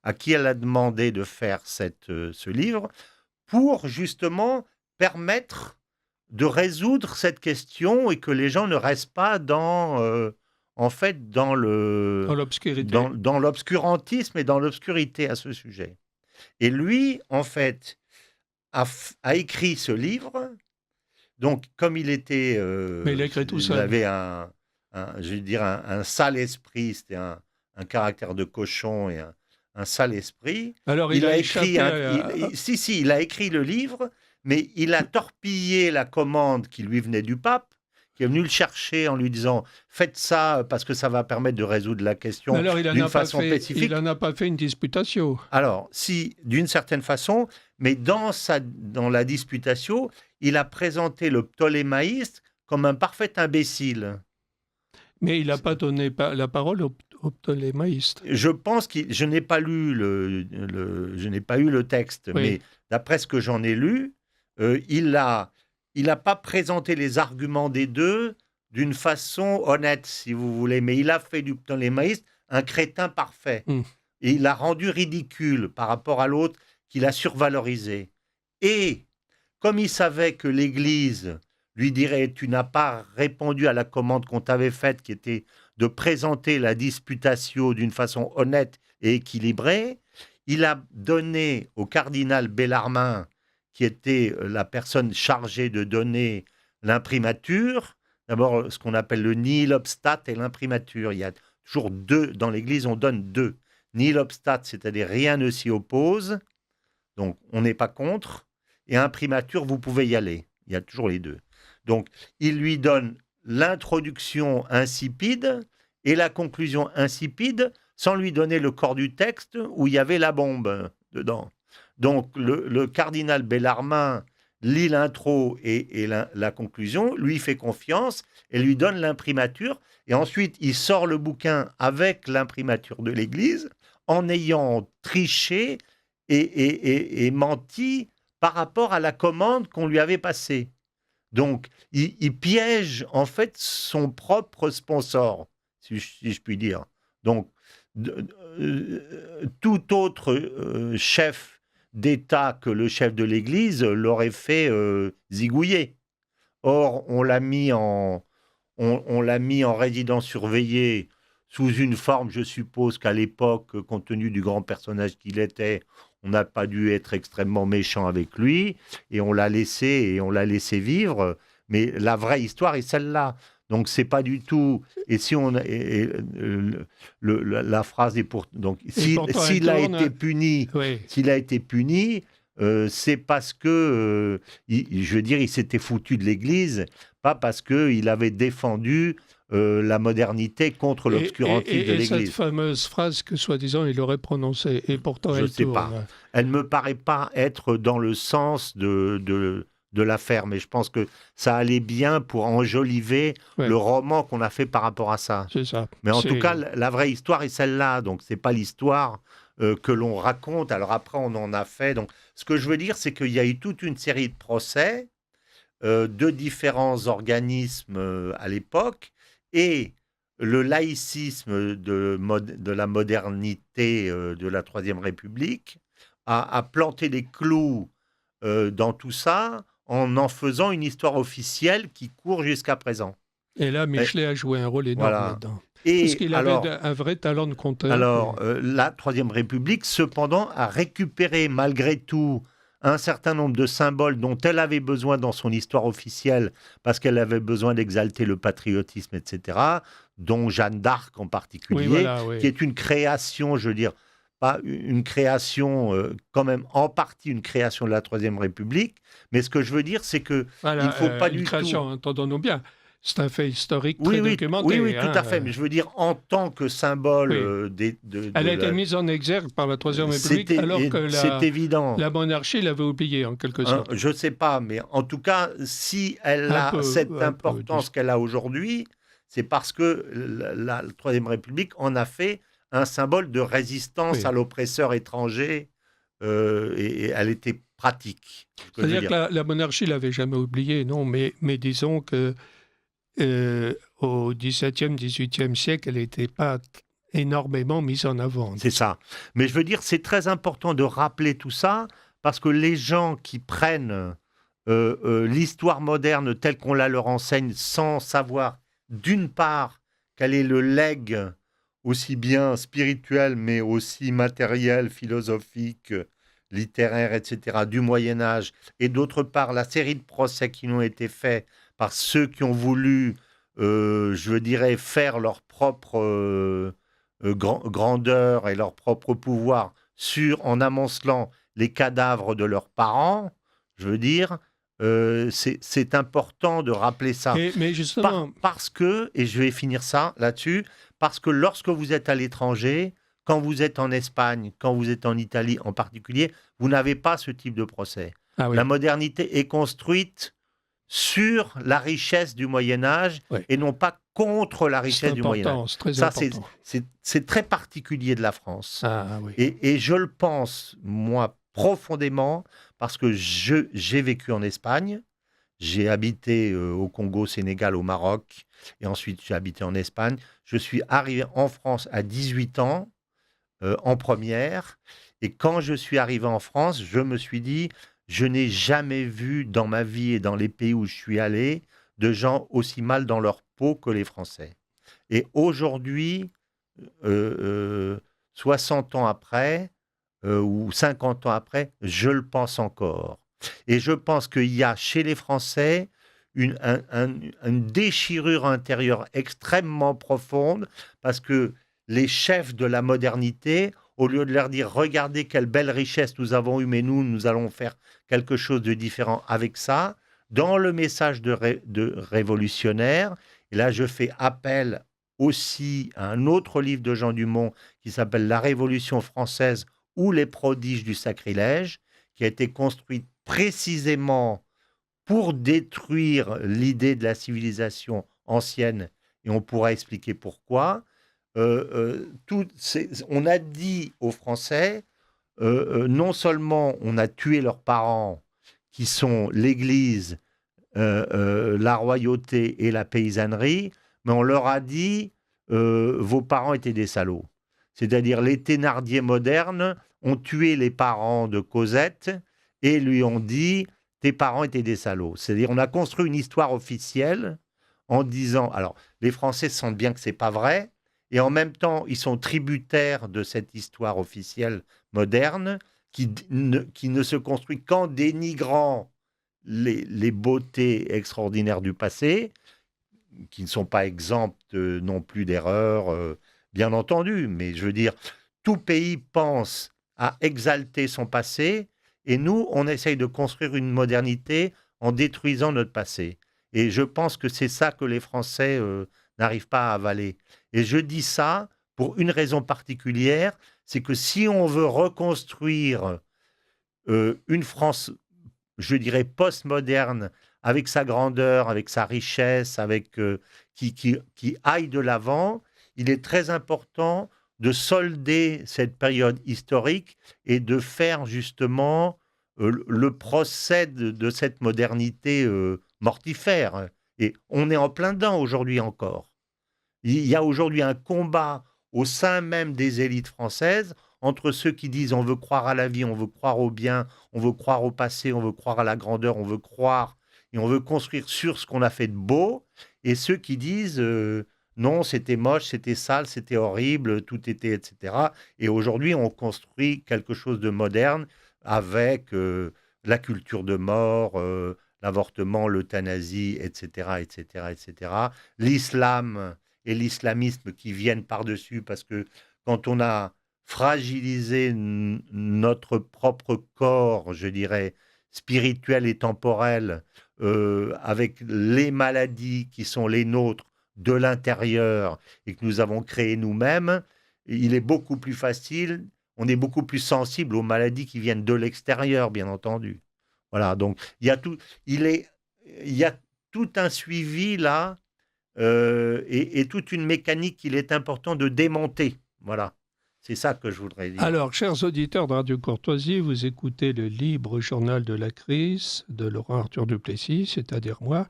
à qui elle a demandé de faire ce livre pour justement permettre de résoudre cette question et que les gens ne restent pas dans l'obscurité. Dans l'obscurantisme et dans l'obscurité à ce sujet. Et lui, en fait, a écrit ce livre. Donc, comme il était... Mais il a écrit tout seul. Il avait un sale esprit, c'était un caractère de cochon et un sale esprit. Alors, il a écrit... il a écrit le livre, mais il a torpillé la commande qui lui venait du pape, qui est venu le chercher en lui disant « Faites ça parce que ça va permettre de résoudre la question d'une façon spécifique. » Il n'en a pas fait une disputatio. Alors, si, d'une certaine façon, mais dans la disputatio, il a présenté le ptolémaïste comme un parfait imbécile. Mais il n'a pas donné la parole au ptolémaïste. Je pense je n'ai pas lu je n'ai pas eu le texte, oui. Mais d'après ce que j'en ai lu, il n'a pas présenté les arguments des deux d'une façon honnête, si vous voulez, mais il a fait du ptolémaïste un crétin parfait. Et il l'a rendu ridicule par rapport à l'autre qu'il a survalorisé. Et comme il savait que l'Église lui dirait « Tu n'as pas répondu à la commande qu'on t'avait faite, qui était de présenter la disputatio d'une façon honnête et équilibrée », il a donné au cardinal Bellarmin, qui était la personne chargée de donner l'imprimature, d'abord ce qu'on appelle le nihil obstat et l'imprimature. Il y a toujours deux, dans l'Église on donne deux. Nihil obstat, c'est-à-dire rien ne s'y oppose, donc on n'est pas contre, et imprimature, vous pouvez y aller. Il y a toujours les deux. Donc, il lui donne l'introduction insipide et la conclusion insipide sans lui donner le corps du texte où il y avait la bombe dedans. Donc, le cardinal Bellarmin lit l'intro et la conclusion, lui fait confiance et lui donne l'imprimature. Et ensuite, il sort le bouquin avec l'imprimature de l'Église en ayant triché et menti par rapport à la commande qu'on lui avait passée. Donc, il piège en fait son propre sponsor, si je puis dire. Donc, tout autre chef d'État que le chef de l'Église l'aurait fait zigouiller. Or, on l'a mis en résidence surveillée sous une forme, je suppose qu'à l'époque, compte tenu du grand personnage qu'il était, on n'a pas dû être extrêmement méchant avec lui, et on l'a laissé vivre. Mais la vraie histoire est celle-là. Donc c'est pas du tout. Et si on la phrase est pour donc s'il a été puni, c'est parce que je veux dire il s'était foutu de l'Église, pas parce que il avait défendu la modernité contre l'obscurantisme de l'Église. Et cette fameuse phrase que soi-disant il aurait prononcée, et pourtant je ne sais pas. Elle ne me paraît pas être dans le sens de l'affaire, mais je pense que ça allait bien pour enjoliver le roman qu'on a fait par rapport à ça. C'est ça. Mais en tout cas, la vraie histoire est celle-là, donc c'est pas l'histoire que l'on raconte. Alors après, on en a fait. Donc, ce que je veux dire, c'est qu'il y a eu toute une série de procès de différents organismes à l'époque, et le laïcisme de la modernité de la Troisième République a planté les clous dans tout ça en faisant une histoire officielle qui court jusqu'à présent. Et là, Michelet a joué un rôle énorme là-dedans. Parce qu'il avait un vrai talent de conteur. Alors, la Troisième République, cependant, a récupéré malgré tout un certain nombre de symboles dont elle avait besoin dans son histoire officielle, parce qu'elle avait besoin d'exalter le patriotisme, etc., dont Jeanne d'Arc en particulier, qui est une création, je veux dire, pas une création, quand même en partie une création de la Troisième République, mais ce que je veux dire, c'est que il ne faut pas du création, tout... Entendons-nous bien. C'est un fait historique très documenté. Oui, tout à fait. Mais je veux dire, en tant que symbole Elle a été mise en exergue par la Troisième République, alors que la monarchie l'avait oubliée, en quelque sorte. Je ne sais pas, mais en tout cas, si elle a cette importance qu'elle a aujourd'hui, c'est parce que la Troisième République en a fait un symbole de résistance à l'oppresseur étranger, et elle était pratique. C'est-à-dire que la monarchie ne l'avait jamais oubliée, non, mais disons que au XVIIe, XVIIIe siècle, elle n'était pas énormément mise en avant. C'est ça. Mais je veux dire, c'est très important de rappeler tout ça, parce que les gens qui prennent l'histoire moderne telle qu'on la leur enseigne, sans savoir, d'une part, quel est le legs, aussi bien spirituel, mais aussi matériel, philosophique, littéraire, etc., du Moyen-Âge, et d'autre part, la série de procès qui ont été faits par ceux qui ont voulu, je dirais, faire leur propre grandeur et leur propre pouvoir en amoncelant les cadavres de leurs parents, je veux dire, c'est important de rappeler ça. Mais justement... Parce que, et je vais finir ça là-dessus, parce que lorsque vous êtes à l'étranger, quand vous êtes en Espagne, quand vous êtes en Italie en particulier, vous n'avez pas ce type de procès. Ah oui. La modernité est construite sur la richesse du Moyen-Âge et non pas contre la richesse du Moyen-Âge. Ça, c'est très particulier de la France. Ah, oui. Et je le pense, moi, profondément, parce que j'ai vécu en Espagne, j'ai habité au Congo, Sénégal, au Maroc, et ensuite j'ai habité en Espagne. Je suis arrivé en France à 18 ans, en première, et quand je suis arrivé en France, je me suis dit... Je n'ai jamais vu dans ma vie et dans les pays où je suis allé de gens aussi mal dans leur peau que les Français. Et aujourd'hui, 60 ans après, ou 50 ans après, je le pense encore. Et je pense qu'il y a chez les Français une déchirure intérieure extrêmement profonde, parce que les chefs de la modernité, au lieu de leur dire « Regardez quelle belle richesse nous avons eue, mais nous allons faire quelque chose de différent avec ça », dans le message de révolutionnaire, et là je fais appel aussi à un autre livre de Jean Dumont qui s'appelle « La Révolution française ou les prodiges du sacrilège », qui a été construit précisément pour détruire l'idée de la civilisation ancienne, et on pourra expliquer pourquoi. On a dit aux Français, non seulement on a tué leurs parents, qui sont l'Église, la royauté et la paysannerie, mais on leur a dit, vos parents étaient des salauds. C'est-à-dire les Thénardier modernes ont tué les parents de Cosette et lui ont dit, tes parents étaient des salauds. C'est-à-dire on a construit une histoire officielle en disant, alors les Français sentent bien que c'est pas vrai, et en même temps, ils sont tributaires de cette histoire officielle moderne qui ne se construit qu'en dénigrant les beautés extraordinaires du passé, qui ne sont pas exemptes non plus d'erreurs, bien entendu. Mais je veux dire, tout pays pense à exalter son passé, et nous, on essaye de construire une modernité en détruisant notre passé. Et je pense que c'est ça que les Français n'arrivent pas à avaler. Et je dis ça pour une raison particulière, c'est que si on veut reconstruire une France, je dirais, postmoderne, avec sa grandeur, avec sa richesse, qui aille de l'avant, il est très important de solder cette période historique et de faire justement le procès de cette modernité mortifère. Et on est en plein dedans aujourd'hui encore. Il y a aujourd'hui un combat au sein même des élites françaises entre ceux qui disent on veut croire à la vie, on veut croire au bien, on veut croire au passé, on veut croire à la grandeur, on veut croire et on veut construire sur ce qu'on a fait de beau, et ceux qui disent non, c'était moche, c'était sale, c'était horrible, tout était, etc. Et aujourd'hui, on construit quelque chose de moderne avec la culture de mort, l'avortement, l'euthanasie, etc., etc., etc. L'islam et l'islamisme qui viennent par-dessus, parce que quand on a fragiliser notre propre corps, je dirais, spirituel et temporel, avec les maladies qui sont les nôtres de l'intérieur et que nous avons créées nous-mêmes, il est beaucoup plus facile, on est beaucoup plus sensible aux maladies qui viennent de l'extérieur, bien entendu. Voilà, donc il y a tout un suivi là et toute une mécanique qu'il est important de démonter. Voilà, c'est ça que je voudrais dire. Alors, chers auditeurs de Radio Courtoisie, vous écoutez le libre journal de la crise de Laurent Arthur Duplessis, c'est-à-dire moi,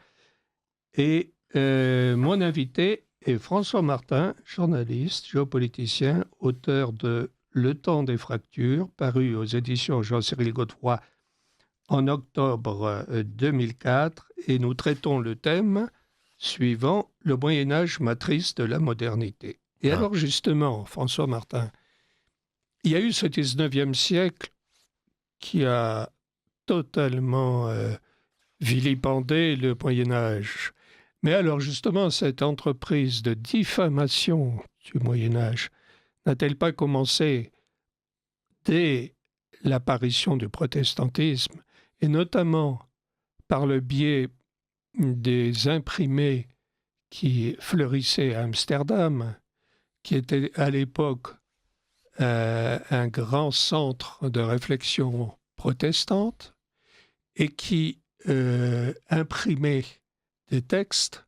et mon invité est François Martin, journaliste, géopoliticien, auteur de Le temps des fractures, paru aux éditions Jean-Cyril Godefroy en octobre 2004, et nous traitons le thème suivant le Moyen-Âge matrice de la modernité. Et alors justement, François Martin, il y a eu ce 19e siècle qui a totalement vilipendé le Moyen-Âge. Mais alors justement, cette entreprise de diffamation du Moyen-Âge n'a-t-elle pas commencé dès l'apparition du protestantisme, et notamment par le biais des imprimés qui fleurissaient à Amsterdam, qui était à l'époque un grand centre de réflexion protestante, et qui imprimait des textes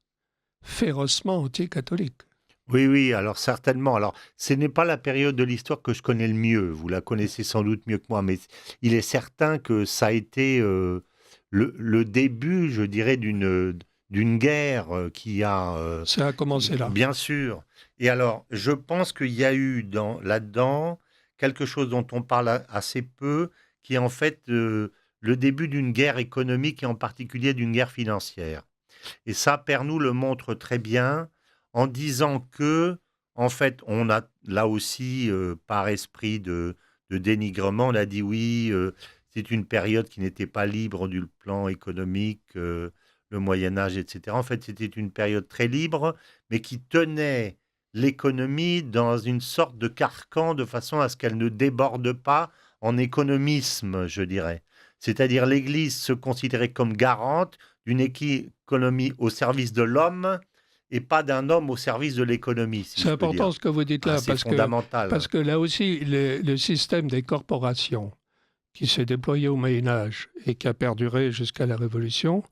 férocement anti-catholiques. Oui, alors certainement. Alors, ce n'est pas la période de l'histoire que je connais le mieux. Vous la connaissez sans doute mieux que moi, mais il est certain que ça a été le début, je dirais, d'une guerre qui a... ça a commencé là. Bien sûr. Et alors, je pense qu'il y a eu là-dedans quelque chose dont on parle assez peu, qui est en fait le début d'une guerre économique et en particulier d'une guerre financière. Et ça, Pernoud le montre très bien en disant que, en fait, on a là aussi, par esprit de dénigrement, on a dit oui, c'est une période qui n'était pas libre du plan économique, le Moyen-Âge, etc. En fait, c'était une période très libre, mais qui tenait l'économie dans une sorte de carcan de façon à ce qu'elle ne déborde pas en économisme, je dirais. C'est-à-dire l'Église se considérait comme garante d'une économie au service de l'homme et pas d'un homme au service de l'économie. C'est important ce que vous dites là, c'est fondamental. Parce que là aussi, le système des corporations qui s'est déployé au Moyen-Âge et qui a perduré jusqu'à la Révolution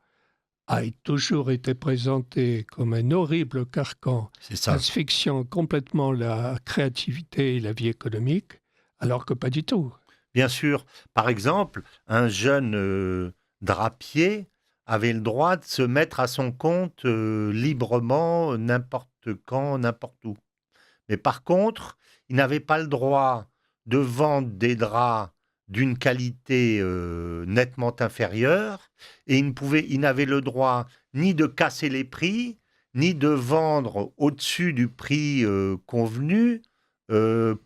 a toujours été présenté comme un horrible carcan asphyxiant complètement la créativité et la vie économique, alors que pas du tout. Bien sûr. Par exemple, un jeune drapier avait le droit de se mettre à son compte librement, n'importe quand, n'importe où. Mais par contre, il n'avait pas le droit de vendre des draps d'une qualité nettement inférieure, et il n'avait le droit ni de casser les prix, ni de vendre au-dessus du prix convenu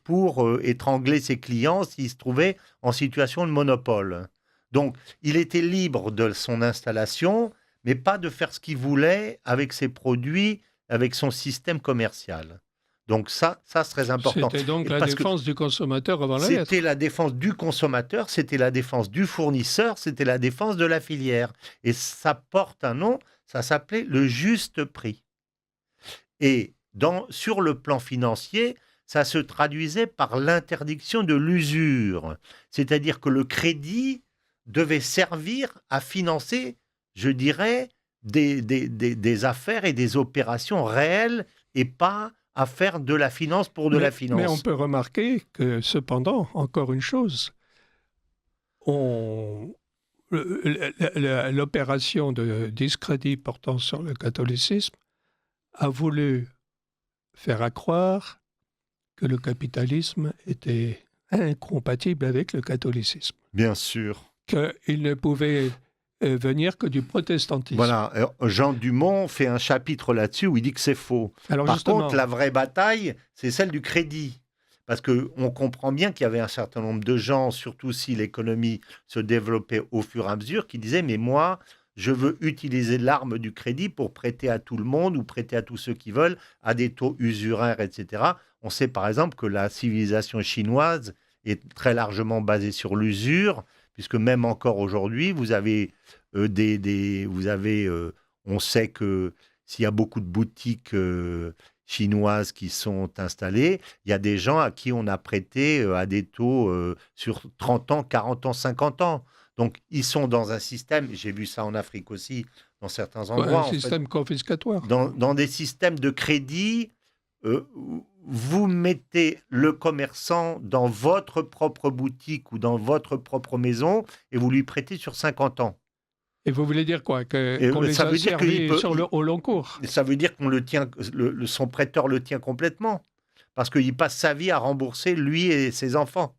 pour étrangler ses clients s'il se trouvait en situation de monopole. Donc, il était libre de son installation, mais pas de faire ce qu'il voulait avec ses produits, avec son système commercial. Donc ça c'est très important. C'était donc la défense du consommateur avant la lettre. C'était la défense du consommateur, c'était la défense du fournisseur, c'était la défense de la filière. Et ça porte un nom, ça s'appelait le juste prix. Et sur le plan financier, ça se traduisait par l'interdiction de l'usure. C'est-à-dire que le crédit devait servir à financer, je dirais, des affaires et des opérations réelles et pas à faire de la finance pour de la finance. Mais on peut remarquer que, cependant, encore une chose, l'opération de discrédit portant sur le catholicisme a voulu faire accroire que le capitalisme était incompatible avec le catholicisme. Bien sûr. Qu'il ne pouvait venir que du protestantisme. Voilà, Jean Dumont fait un chapitre là-dessus où il dit que c'est faux. Alors Par contre, la vraie bataille, c'est celle du crédit. Parce qu'on comprend bien qu'il y avait un certain nombre de gens, surtout si l'économie se développait au fur et à mesure, qui disaient « mais moi, je veux utiliser l'arme du crédit pour prêter à tout le monde ou prêter à tous ceux qui veulent, à des taux usuraires, etc. » On sait par exemple que la civilisation chinoise est très largement basée sur l'usure, puisque même encore aujourd'hui, vous avez on sait que s'il y a beaucoup de boutiques chinoises qui sont installées, il y a des gens à qui on a prêté à des taux sur 30 ans, 40 ans, 50 ans. Donc, ils sont dans un système, j'ai vu ça en Afrique aussi, dans certains endroits. Un système confiscatoire. Dans des systèmes de crédit, vous mettez le commerçant dans votre propre boutique ou dans votre propre maison et vous lui prêtez sur 50 ans. Et vous voulez dire quoi? Qu'on les a servis au long cours? Ça veut dire qu'on le tient, son prêteur le tient complètement. Parce qu'il passe sa vie à rembourser lui et ses enfants.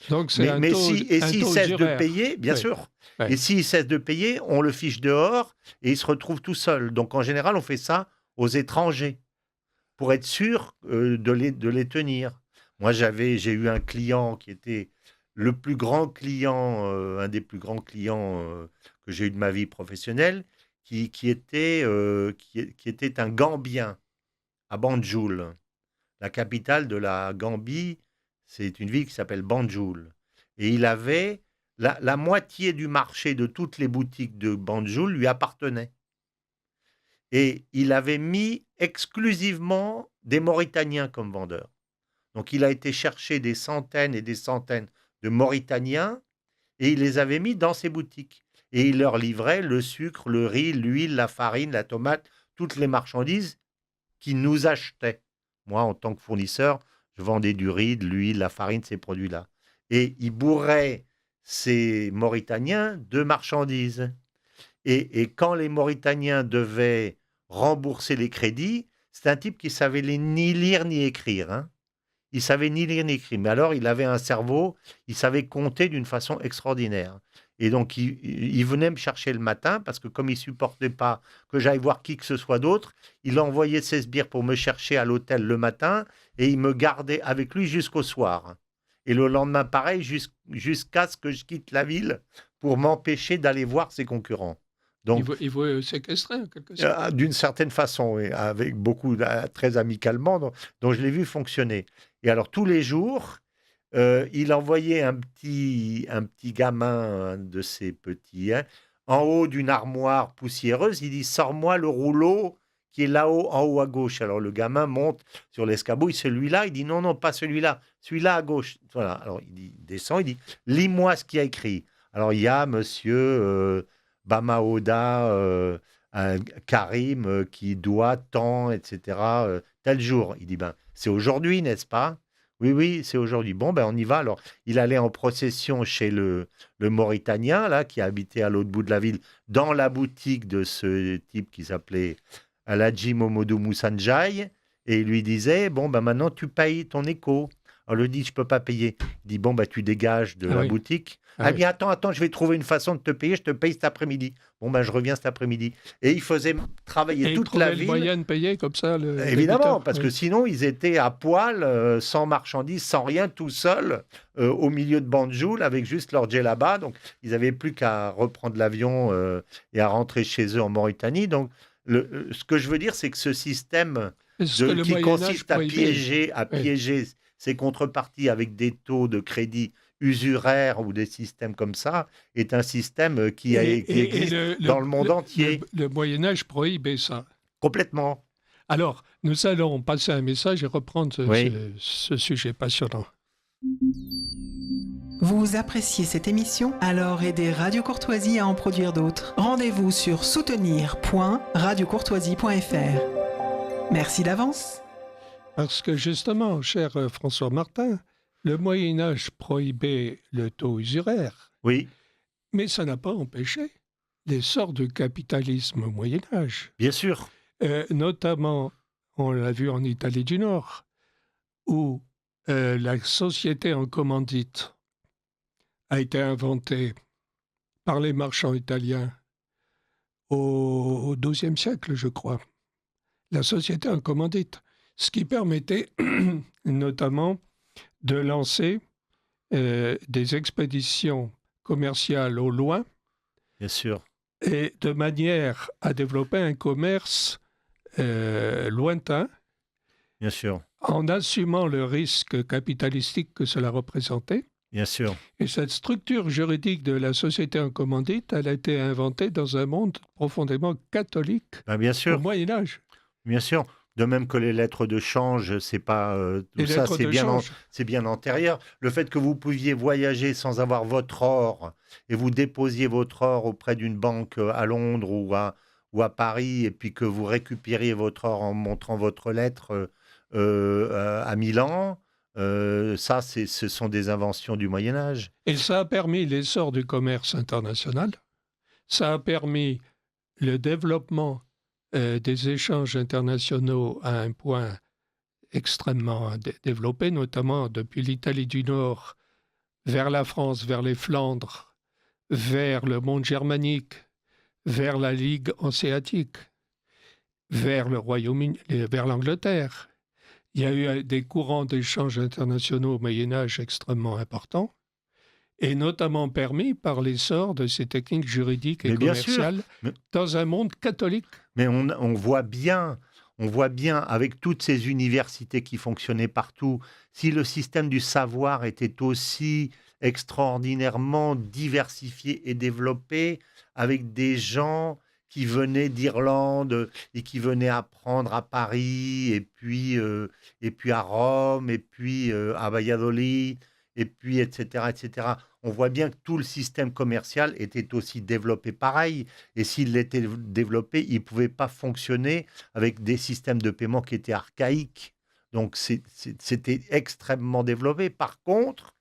Donc c'est un taux s'il cesse de payer, bien sûr. Oui. Et s'il cesse de payer, on le fiche dehors et il se retrouve tout seul. Donc en général, on fait ça aux étrangers pour être sûr de les tenir. Moi, j'ai eu un client qui était le plus grand client, un des plus grands clients que j'ai eu de ma vie professionnelle, qui était un Gambien à Banjul. La capitale de la Gambie, c'est une ville qui s'appelle Banjul. Et il avait la moitié du marché de toutes les boutiques de Banjul lui appartenait. Et il avait mis exclusivement des Mauritaniens comme vendeurs. Donc il a été chercher des centaines et des centaines de Mauritaniens et il les avait mis dans ses boutiques. Et il leur livrait le sucre, le riz, l'huile, la farine, la tomate, toutes les marchandises qu'ils nous achetaient. Moi, en tant que fournisseur, je vendais du riz, de l'huile, la farine, ces produits-là. Et il bourrait ces Mauritaniens de marchandises. Et quand les Mauritaniens devaient rembourser les crédits, c'est un type qui savait ni lire ni écrire. Hein. Il savait ni lire ni écrire. Mais alors, il avait un cerveau, il savait compter d'une façon extraordinaire. Et donc, il venait me chercher le matin parce que comme il ne supportait pas que j'aille voir qui que ce soit d'autre, il envoyait ses sbires pour me chercher à l'hôtel le matin et il me gardait avec lui jusqu'au soir. Et le lendemain, pareil, jusqu'à ce que je quitte la ville pour m'empêcher d'aller voir ses concurrents. Donc, il veut séquestrer en quelque sorte. D'une certaine façon, et avec beaucoup, très amicalement, dont je l'ai vu fonctionner. Et alors, tous les jours, il envoyait un petit gamin, de ces petits, en haut d'une armoire poussiéreuse. Il dit « Sors-moi le rouleau qui est là-haut, en haut à gauche ». Alors, le gamin monte sur l'escabeau. Celui-là, il dit « Non, non, pas celui-là. Celui-là à gauche. » Voilà. Alors, il descend, il dit « Lis-moi ce qu'il y a écrit. » Alors, il y a monsieur... Bamaoda, Karim qui doit tant, etc., tel jour. Il dit, c'est aujourd'hui, n'est-ce pas? Oui, c'est aujourd'hui. Bon, on y va. Alors, il allait en procession chez le Mauritanien, là, qui habitait à l'autre bout de la ville, dans la boutique de ce type qui s'appelait Aladji Momodou Moussanjai, et il lui disait, maintenant, tu payes ton écho. Alors, le dit, je ne peux pas payer. Il dit, tu dégages de la boutique. Ah bien, attends, je vais trouver une façon de te payer, je te paye cet après-midi. Je reviens cet après-midi. Et il faisait travailler toute la ville. Et il trouvait le moyen de payer comme ça. Évidemment, parce que sinon, ils étaient à poil, sans marchandises, sans rien, tout seuls, au milieu de Banjul, avec juste leur djellaba. Donc, ils n'avaient plus qu'à reprendre l'avion et à rentrer chez eux en Mauritanie. Donc, ce que je veux dire, c'est que ce système qui consiste à piéger ces contreparties avec des taux de crédit usuraires ou des systèmes comme ça, est un système qui existe dans le monde entier. Le Moyen-Âge prohibait ça. Complètement. Alors, nous allons passer un message et reprendre ce sujet passionnant. Vous appréciez cette émission? Alors aidez Radio Courtoisie à en produire d'autres. Rendez-vous sur soutenir.radiocourtoisie.fr. Merci d'avance. Parce que justement, cher François Martin, le Moyen-Âge prohibait le taux usuraire. Oui. Mais ça n'a pas empêché l'essor du capitalisme au Moyen-Âge. Bien sûr. Notamment, on l'a vu en Italie du Nord, où la société en commandite a été inventée par les marchands italiens au XIIe siècle, je crois. La société en commandite. Ce qui permettait notamment de lancer des expéditions commerciales au loin. Bien sûr. Et de manière à développer un commerce lointain Bien sûr. En assumant le risque capitalistique que cela représentait. Bien sûr. Et cette structure juridique de la société en commandite, elle a été inventée dans un monde profondément catholique bien sûr. Au Moyen-Âge. Bien sûr. De même que les lettres de change, c'est pas tout ça, c'est bien antérieur. Le fait que vous pouviez voyager sans avoir votre or et vous déposiez votre or auprès d'une banque à Londres ou à Paris, et puis que vous récupériez votre or en montrant votre lettre à Milan, ça, ce sont des inventions du Moyen-Âge. Et ça a permis l'essor du commerce international. Ça a permis le développement des échanges internationaux à un point extrêmement développé, notamment depuis l'Italie du Nord vers la France, vers les Flandres, vers le monde germanique, vers la Ligue hanséatique, vers le Royaume-Uni, vers l'Angleterre. Il y a eu des courants d'échanges internationaux au Moyen-Âge extrêmement importants, et notamment permis par l'essor de ces techniques juridiques et commerciales dans un monde catholique. Mais on voit bien avec toutes ces universités qui fonctionnaient partout, si le système du savoir était aussi extraordinairement diversifié et développé, avec des gens qui venaient d'Irlande et qui venaient apprendre à Paris, et puis à Rome, et puis à Valladolid, et puis etc. On voit bien que tout le système commercial était aussi développé pareil. Et s'il était développé, il ne pouvait pas fonctionner avec des systèmes de paiement qui étaient archaïques. Donc, c'était extrêmement développé. Par contre,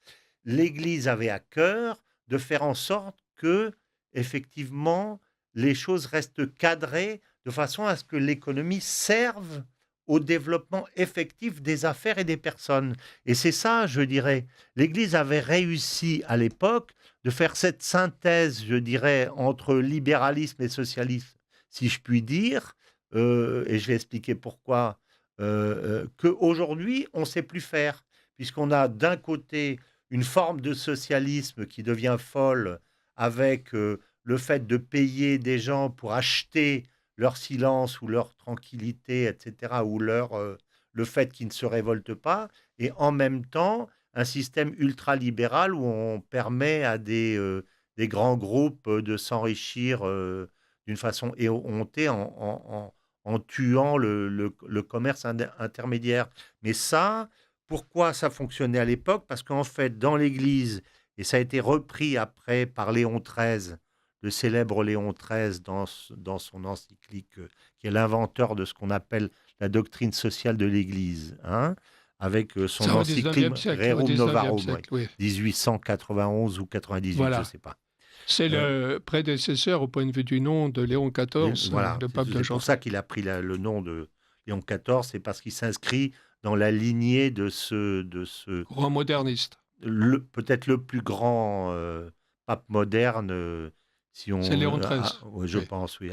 l'Église avait à cœur de faire en sorte que, effectivement, les choses restent cadrées de façon à ce que l'économie serve au développement effectif des affaires et des personnes. Et c'est ça, je dirais. L'Église avait réussi à l'époque de faire cette synthèse, je dirais, entre libéralisme et socialisme, si je puis dire, et je vais expliquer pourquoi, qu'aujourd'hui, on ne sait plus faire, puisqu'on a d'un côté une forme de socialisme qui devient folle avec le fait de payer des gens pour acheter leur silence ou leur tranquillité, etc., ou le fait qu'ils ne se révoltent pas, et en même temps, un système ultralibéral où on permet à des grands groupes de s'enrichir d'une façon éhontée en tuant le commerce intermédiaire. Mais ça, pourquoi ça fonctionnait à l'époque? Parce qu'en fait, dans l'Église, et ça a été repris après par Léon XIII, le célèbre Léon XIII dans son encyclique, qui est l'inventeur de ce qu'on appelle la doctrine sociale de l'Église, avec son encyclique Rerum Novarum, 1891 ou 98, voilà. Je ne sais pas. C'est le prédécesseur au point de vue du nom de Léon XIV, voilà, le pape de Jean. C'est pour ça qu'il a pris le nom de Léon XIV, c'est parce qu'il s'inscrit dans la lignée de ce grand moderniste. Peut-être le plus grand pape moderne. C'est Léon XIII. Je pense, oui.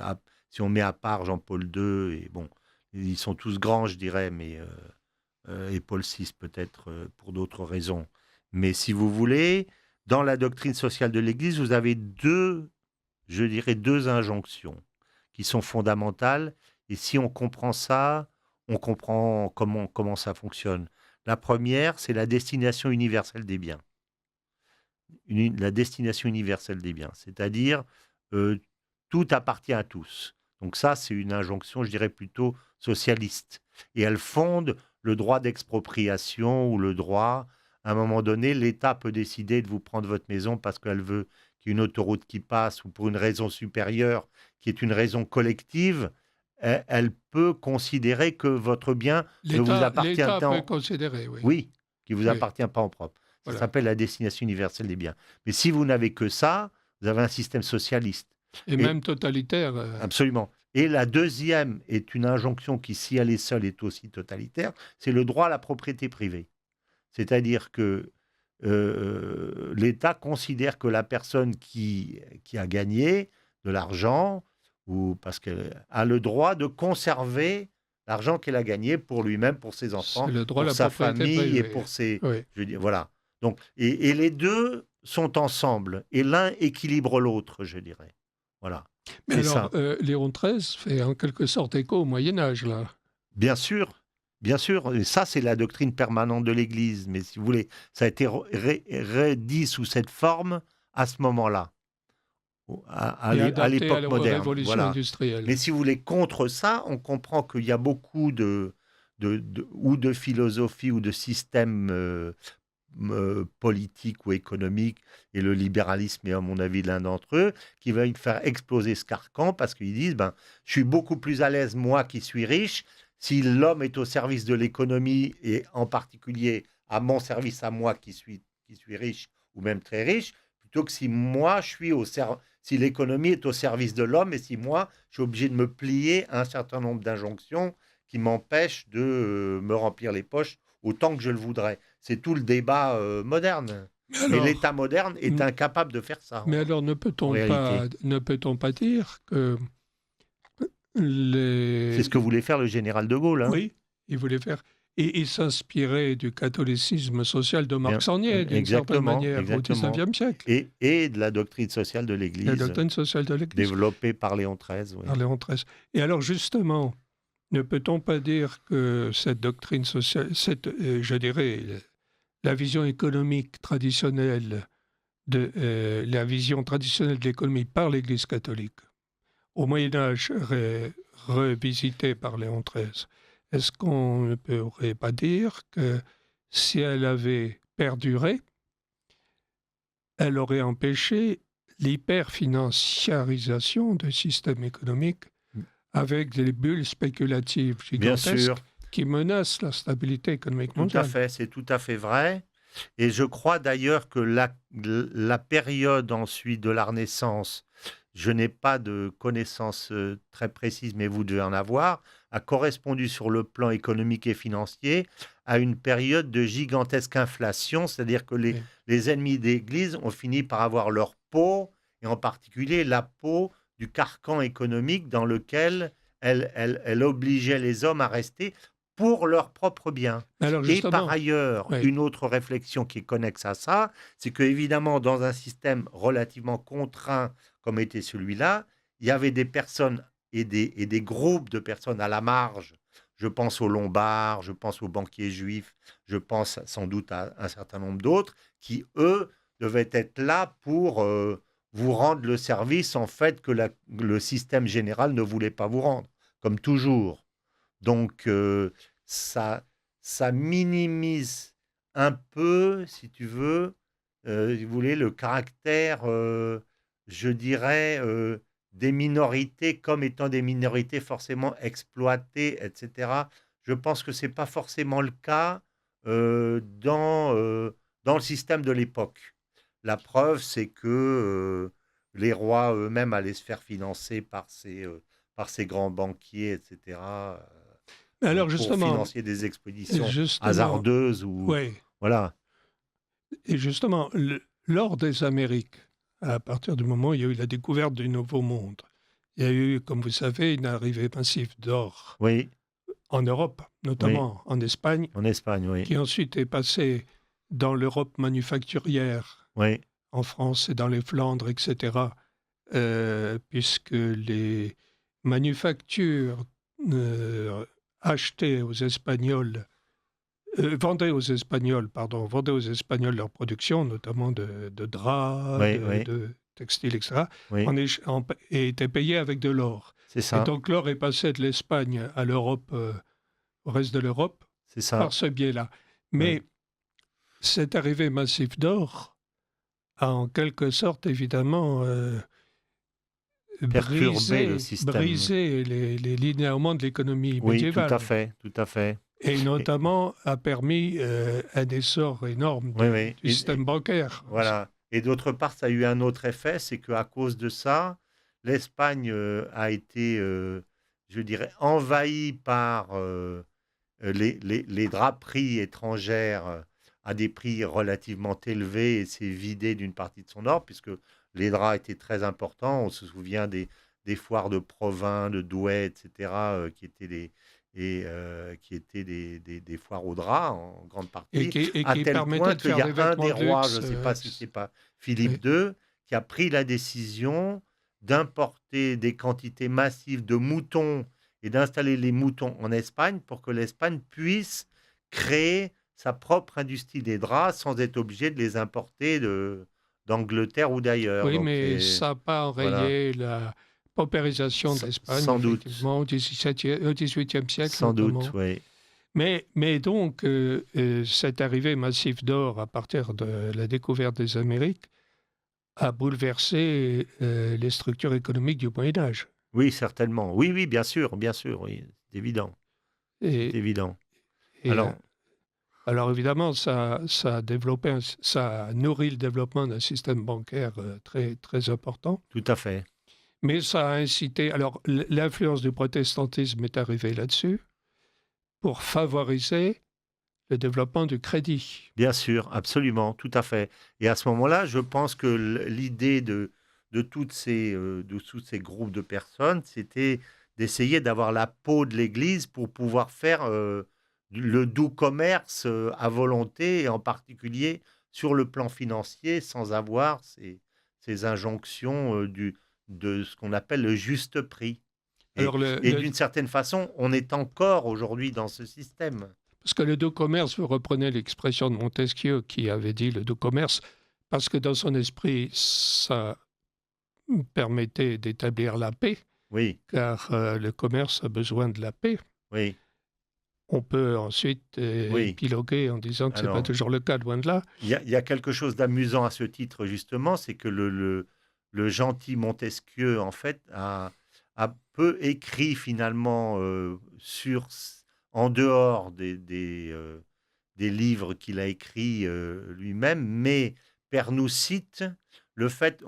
Si on met à part Jean-Paul II, et bon, ils sont tous grands, je dirais, mais et Paul VI peut-être pour d'autres raisons. Mais si vous voulez, dans la doctrine sociale de l'Église, vous avez deux injonctions qui sont fondamentales. Et si on comprend ça, on comprend comment ça fonctionne. La première, c'est la destination universelle des biens. La destination universelle des biens, c'est-à-dire tout appartient à tous. Donc ça, c'est une injonction, je dirais, plutôt socialiste. Et elle fonde le droit d'expropriation ou le droit, à un moment donné, l'État peut décider de vous prendre votre maison parce qu'elle veut qu'il y ait une autoroute qui passe ou pour une raison supérieure, qui est une raison collective, elle peut considérer que votre bien ne vous appartient pas. L'État peut considérer, oui. Oui, qui ne vous appartient pas en propre. Ça s'appelle la destination universelle des biens. Mais si vous n'avez que ça, vous avez un système socialiste. Et même totalitaire. Absolument. Et la deuxième est une injonction qui, si elle est seule, est aussi totalitaire, c'est le droit à la propriété privée. C'est-à-dire que l'État considère que la personne qui a gagné de l'argent, ou parce qu'elle a le droit de conserver l'argent qu'elle a gagné pour lui-même, pour ses enfants, pour sa famille privée, et pour ses... Oui. Je veux dire, voilà. Donc, et les deux sont ensemble, et l'un équilibre l'autre, je dirais. Voilà. Mais alors, Léon XIII fait en quelque sorte écho au Moyen-Âge, là. Bien sûr, Bien sûr, et ça c'est la doctrine permanente de l'Église, mais si vous voulez, ça a été redit sous cette forme à ce moment-là, à l'époque moderne. Révolution industrielle. Mais si vous voulez, contre ça, on comprend qu'il y a beaucoup de philosophie ou de systèmes politique ou économique, et le libéralisme est à mon avis l'un d'entre eux, qui va faire exploser ce carcan parce qu'ils disent je suis beaucoup plus à l'aise moi qui suis riche si l'homme est au service de l'économie et en particulier à mon service à moi qui suis riche ou même très riche, plutôt que si moi si l'économie est au service de l'homme et si moi je suis obligé de me plier à un certain nombre d'injonctions qui m'empêchent de me remplir les poches autant que je le voudrais. C'est tout le débat moderne. Mais l'État moderne est incapable de faire ça. Mais alors, ne peut-on pas dire que C'est ce que voulait faire le général de Gaulle. Oui, il voulait faire. Et il s'inspirait du catholicisme social de Marc Sangnier, d'une certaine manière, au XIXe siècle. Et de la doctrine sociale de l'Église. La doctrine sociale de l'Église. Développée par Léon XIII. Oui. Par Léon XIII. Et alors, justement, ne peut-on pas dire que cette doctrine sociale, je dirais, la vision économique traditionnelle la vision traditionnelle de l'économie par l'Église catholique, au Moyen-Âge revisitée par Léon XIII, est-ce qu'on ne pourrait pas dire que si elle avait perduré, elle aurait empêché l'hyperfinanciarisation du système économique avec des bulles spéculatives gigantesques qui menacent la stabilité économique mondiale? Tout à fait, c'est tout à fait vrai. Et je crois d'ailleurs que la période ensuite de la Renaissance, je n'ai pas de connaissances très précises, mais vous devez en avoir, a correspondu sur le plan économique et financier à une période de gigantesque inflation, c'est-à-dire que les ennemis d'Église ont fini par avoir leur peau, et en particulier la peau du carcan économique dans lequel elle obligeait les hommes à rester pour leur propre bien. Et par ailleurs, une autre réflexion qui est connexe à ça, c'est qu'évidemment, dans un système relativement contraint comme était celui-là, il y avait des personnes et des groupes de personnes à la marge. Je pense aux Lombards, je pense aux banquiers juifs, je pense sans doute à un certain nombre d'autres, qui, eux, devaient être là pour vous rendre le service, en fait, que le système général ne voulait pas vous rendre, comme toujours. Donc, ça minimise un peu, si tu veux, vous voulez, le caractère, je dirais, des minorités comme étant des minorités forcément exploitées, etc. Je pense que ce n'est pas forcément le cas dans le système de l'époque. La preuve, c'est que les rois eux-mêmes allaient se faire financer par ces grands banquiers, etc., alors, pour financer des expéditions hasardeuses. Voilà. Et justement, lors des Amériques, à partir du moment où il y a eu la découverte du Nouveau Monde, il y a eu, comme vous savez, une arrivée massive d'or en Europe, notamment en Espagne. En Espagne, oui. Qui ensuite est passé dans l'Europe manufacturière, en France et dans les Flandres, etc., puisque les manufactures vendaient aux Espagnols leur production, notamment de draps, de textiles, etc., et étaient payés avec de l'or. C'est ça. Et donc l'or est passé de l'Espagne à l'Europe, au reste de l'Europe, par ce biais-là. Mais cette arrivée massive d'or a en quelque sorte, évidemment, briser les linéaments de l'économie médiévale. Oui, tout à fait. Et notamment a permis un essor énorme du système bancaire. Voilà. Et d'autre part, ça a eu un autre effet, c'est qu'à cause de ça, l'Espagne a été, je dirais, envahie par les draperies étrangères à des prix relativement élevés et s'est vidée d'une partie de son or, puisque les draps étaient très importants. On se souvient des foires de Provins, de Douai, etc., qui étaient des foires aux draps en grande partie, et qui à tel point qu'il y a un des rois, je ne sais pas si ce n'est pas Philippe II, qui a pris la décision d'importer des quantités massives de moutons et d'installer les moutons en Espagne pour que l'Espagne puisse créer sa propre industrie des draps sans être obligé de les importer d'Angleterre ou d'ailleurs. Oui, mais ça n'a pas enrayé la paupérisation de l'Espagne, effectivement, au XVIIIe siècle. Sans doute, oui. Mais donc, cette arrivée massive d'or à partir de la découverte des Amériques a bouleversé les structures économiques du Moyen-Âge. Oui, certainement. Oui, bien sûr, oui, c'est évident. C'est évident. Alors évidemment, ça a nourri le développement d'un système bancaire très, très important. Tout à fait. Mais ça a incité... Alors, l'influence du protestantisme est arrivée là-dessus pour favoriser le développement du crédit. Bien sûr, absolument, tout à fait. Et à ce moment-là, je pense que l'idée de tous ces groupes de personnes, c'était d'essayer d'avoir la peau de l'Église pour pouvoir faire le doux commerce à volonté, et en particulier sur le plan financier, sans avoir ces injonctions de ce qu'on appelle le juste prix. Et d'une certaine façon, on est encore aujourd'hui dans ce système. Parce que le doux commerce, vous reprenez l'expression de Montesquieu qui avait dit le doux commerce, parce que dans son esprit, ça permettait d'établir la paix, oui. Car le commerce a besoin de la paix. Oui. On peut ensuite épiloguer en disant que ce n'est pas toujours le cas, loin de là. Il y a quelque chose d'amusant à ce titre, justement, c'est que le gentil Montesquieu, en fait, a peu écrit finalement en dehors des livres qu'il a écrits lui-même, mais Pernous cite le fait,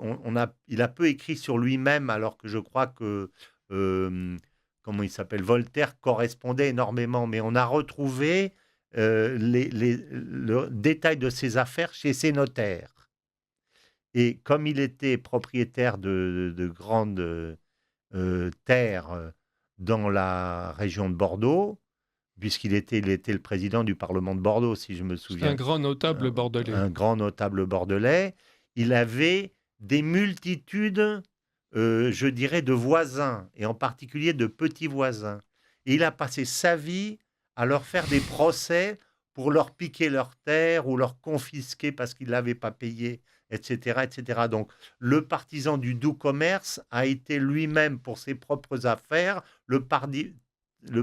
il a peu écrit sur lui-même, alors que je crois que, comment il s'appelle, Voltaire correspondait énormément, mais on a retrouvé le détail de ses affaires chez ses notaires. Et comme il était propriétaire de grandes terres dans la région de Bordeaux, puisqu'il était le président du Parlement de Bordeaux, si je me souviens. C'est un grand notable bordelais. Un grand notable bordelais. Il avait des multitudes, je dirais, de voisins, et en particulier de petits voisins. Et il a passé sa vie à leur faire des procès pour leur piquer leurs terres ou leur confisquer parce qu'ils ne l'avaient pas payé, etc., etc. Donc, le partisan du doux commerce a été lui-même, pour ses propres affaires, le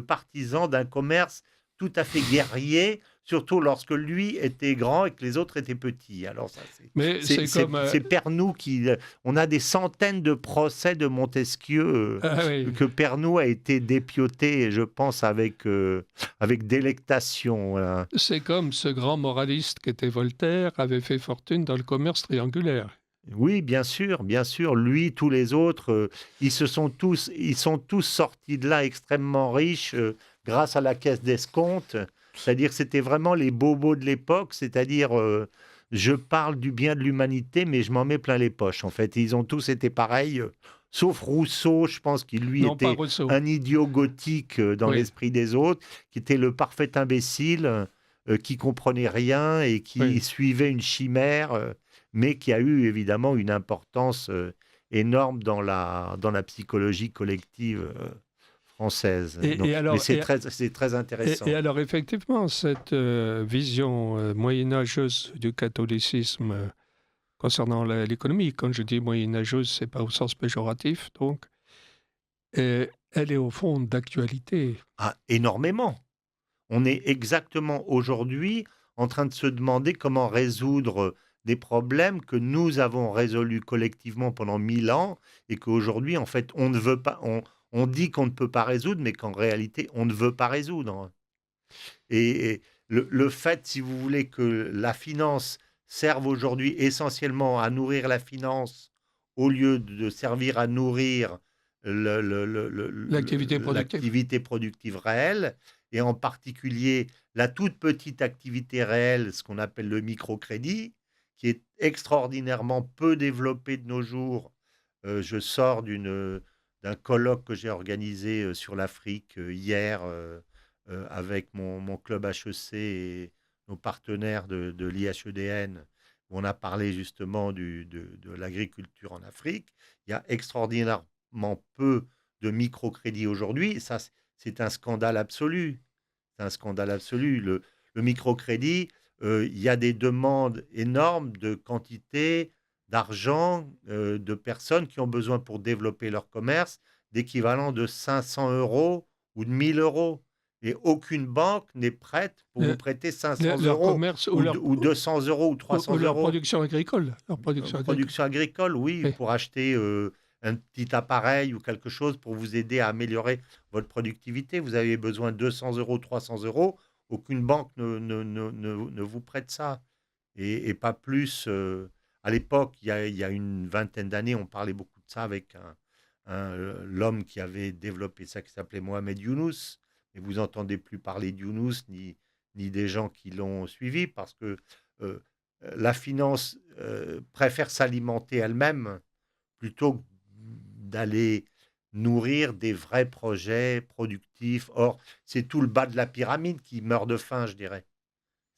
partisan d'un commerce tout à fait guerrier, surtout lorsque lui était grand et que les autres étaient petits. Alors ça, c'est Pernous qui... On a des centaines de procès de Montesquieu que Pernous a été dépioté, je pense, avec délectation. Voilà. C'est comme ce grand moraliste qu'était Voltaire avait fait fortune dans le commerce triangulaire. Oui, bien sûr. Lui, tous les autres, ils sont tous sortis de là extrêmement riches grâce à la caisse d'escompte. C'est-à-dire que c'était vraiment les bobos de l'époque. C'est-à-dire, je parle du bien de l'humanité, mais je m'en mets plein les poches. En fait, ils ont tous été pareils. Sauf Rousseau, je pense qu'il lui était un idiot gothique dans l'esprit des autres, qui était le parfait imbécile, qui comprenait rien et qui suivait une chimère. Mais qui a eu évidemment une importance énorme dans la psychologie collective française. C'est très intéressant. Et alors, effectivement, cette vision moyenâgeuse du catholicisme concernant l'économie, quand je dis moyenâgeuse, ce n'est pas au sens péjoratif, donc, elle est au fond d'actualité. Ah, énormément. On est exactement aujourd'hui en train de se demander comment résoudre des problèmes que nous avons résolus collectivement pendant 1000 ans et qu'aujourd'hui, en fait, on ne veut pas, on dit qu'on ne peut pas résoudre, mais qu'en réalité, on ne veut pas résoudre. Et le fait, si vous voulez, que la finance serve aujourd'hui essentiellement à nourrir la finance au lieu de servir à nourrir l'activité productive réelle, et en particulier la toute petite activité réelle, ce qu'on appelle le microcrédit, qui est extraordinairement peu développé de nos jours. Je sors d'un colloque que j'ai organisé sur l'Afrique hier avec mon club HEC et nos partenaires de l'IHEDN, où on a parlé justement de l'agriculture en Afrique. Il y a extraordinairement peu de microcrédits aujourd'hui. Ça, c'est un scandale absolu. C'est un scandale absolu. Le microcrédit, il y a des demandes énormes de quantité d'argent de personnes qui ont besoin pour développer leur commerce d'équivalent de 500 € ou de 1000 €. Et aucune banque n'est prête pour vous prêter 500 € ou 200 € ou 300 €. Leur production agricole. Leur production agricole, oui, pour acheter un petit appareil ou quelque chose pour vous aider à améliorer votre productivité. Vous avez besoin de 200 €, 300 €. Aucune banque ne vous prête ça. Et pas plus. À l'époque, il y a une vingtaine d'années, on parlait beaucoup de ça avec l'homme qui avait développé ça, qui s'appelait Mohamed Younous. Et vous n'entendez plus parler de Younous ni des gens qui l'ont suivi parce que la finance préfère s'alimenter elle-même plutôt que d'aller nourrir des vrais projets productifs. Or, c'est tout le bas de la pyramide qui meurt de faim, je dirais.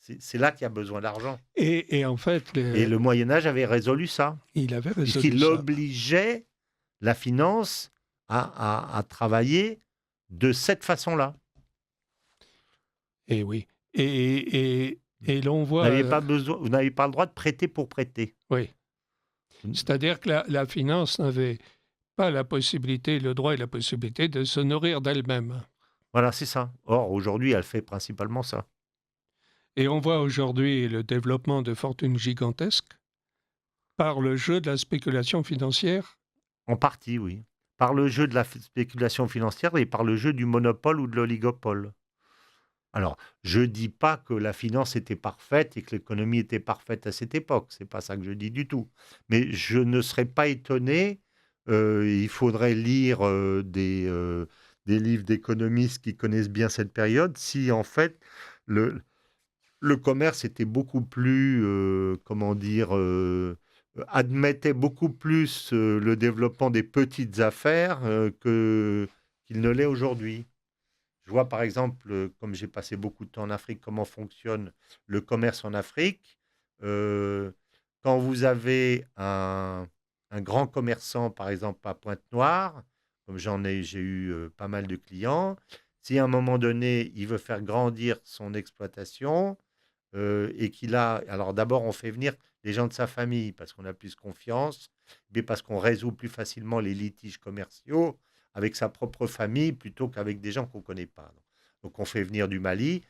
C'est là qu'il y a besoin d'argent. Et en fait... Et le Moyen-Âge avait résolu ça. Il avait résolu ça. Puisqu'il obligeait la finance à travailler de cette façon-là. Et oui. Et l'on voit... Vous n'avez pas le droit de prêter pour prêter. Oui. C'est-à-dire que la finance n'avait pas la possibilité, le droit et la possibilité de se nourrir d'elle-même. Voilà, c'est ça. Or, aujourd'hui, elle fait principalement ça. Et on voit aujourd'hui le développement de fortunes gigantesques par le jeu de la spéculation financière. En partie, oui. Par le jeu de la spéculation financière et par le jeu du monopole ou de l'oligopole. Alors, je ne dis pas que la finance était parfaite et que l'économie était parfaite à cette époque. Ce n'est pas ça que je dis du tout. Mais je ne serais pas étonné. Il faudrait lire des livres d'économistes qui connaissent bien cette période. Si, en fait, le commerce était beaucoup plus, admettait beaucoup plus le développement des petites affaires qu'il ne l'est aujourd'hui. Je vois par exemple, comme j'ai passé beaucoup de temps en Afrique, comment fonctionne le commerce en Afrique. Quand vous avez un grand commerçant, par exemple à Pointe-Noire, comme j'ai eu pas mal de clients, si à un moment donné, il veut faire grandir son exploitation et qu'il a... Alors d'abord, on fait venir les gens de sa famille parce qu'on a plus confiance, mais parce qu'on résout plus facilement les litiges commerciaux avec sa propre famille plutôt qu'avec des gens qu'on ne connaît pas. Donc on fait venir du Mali.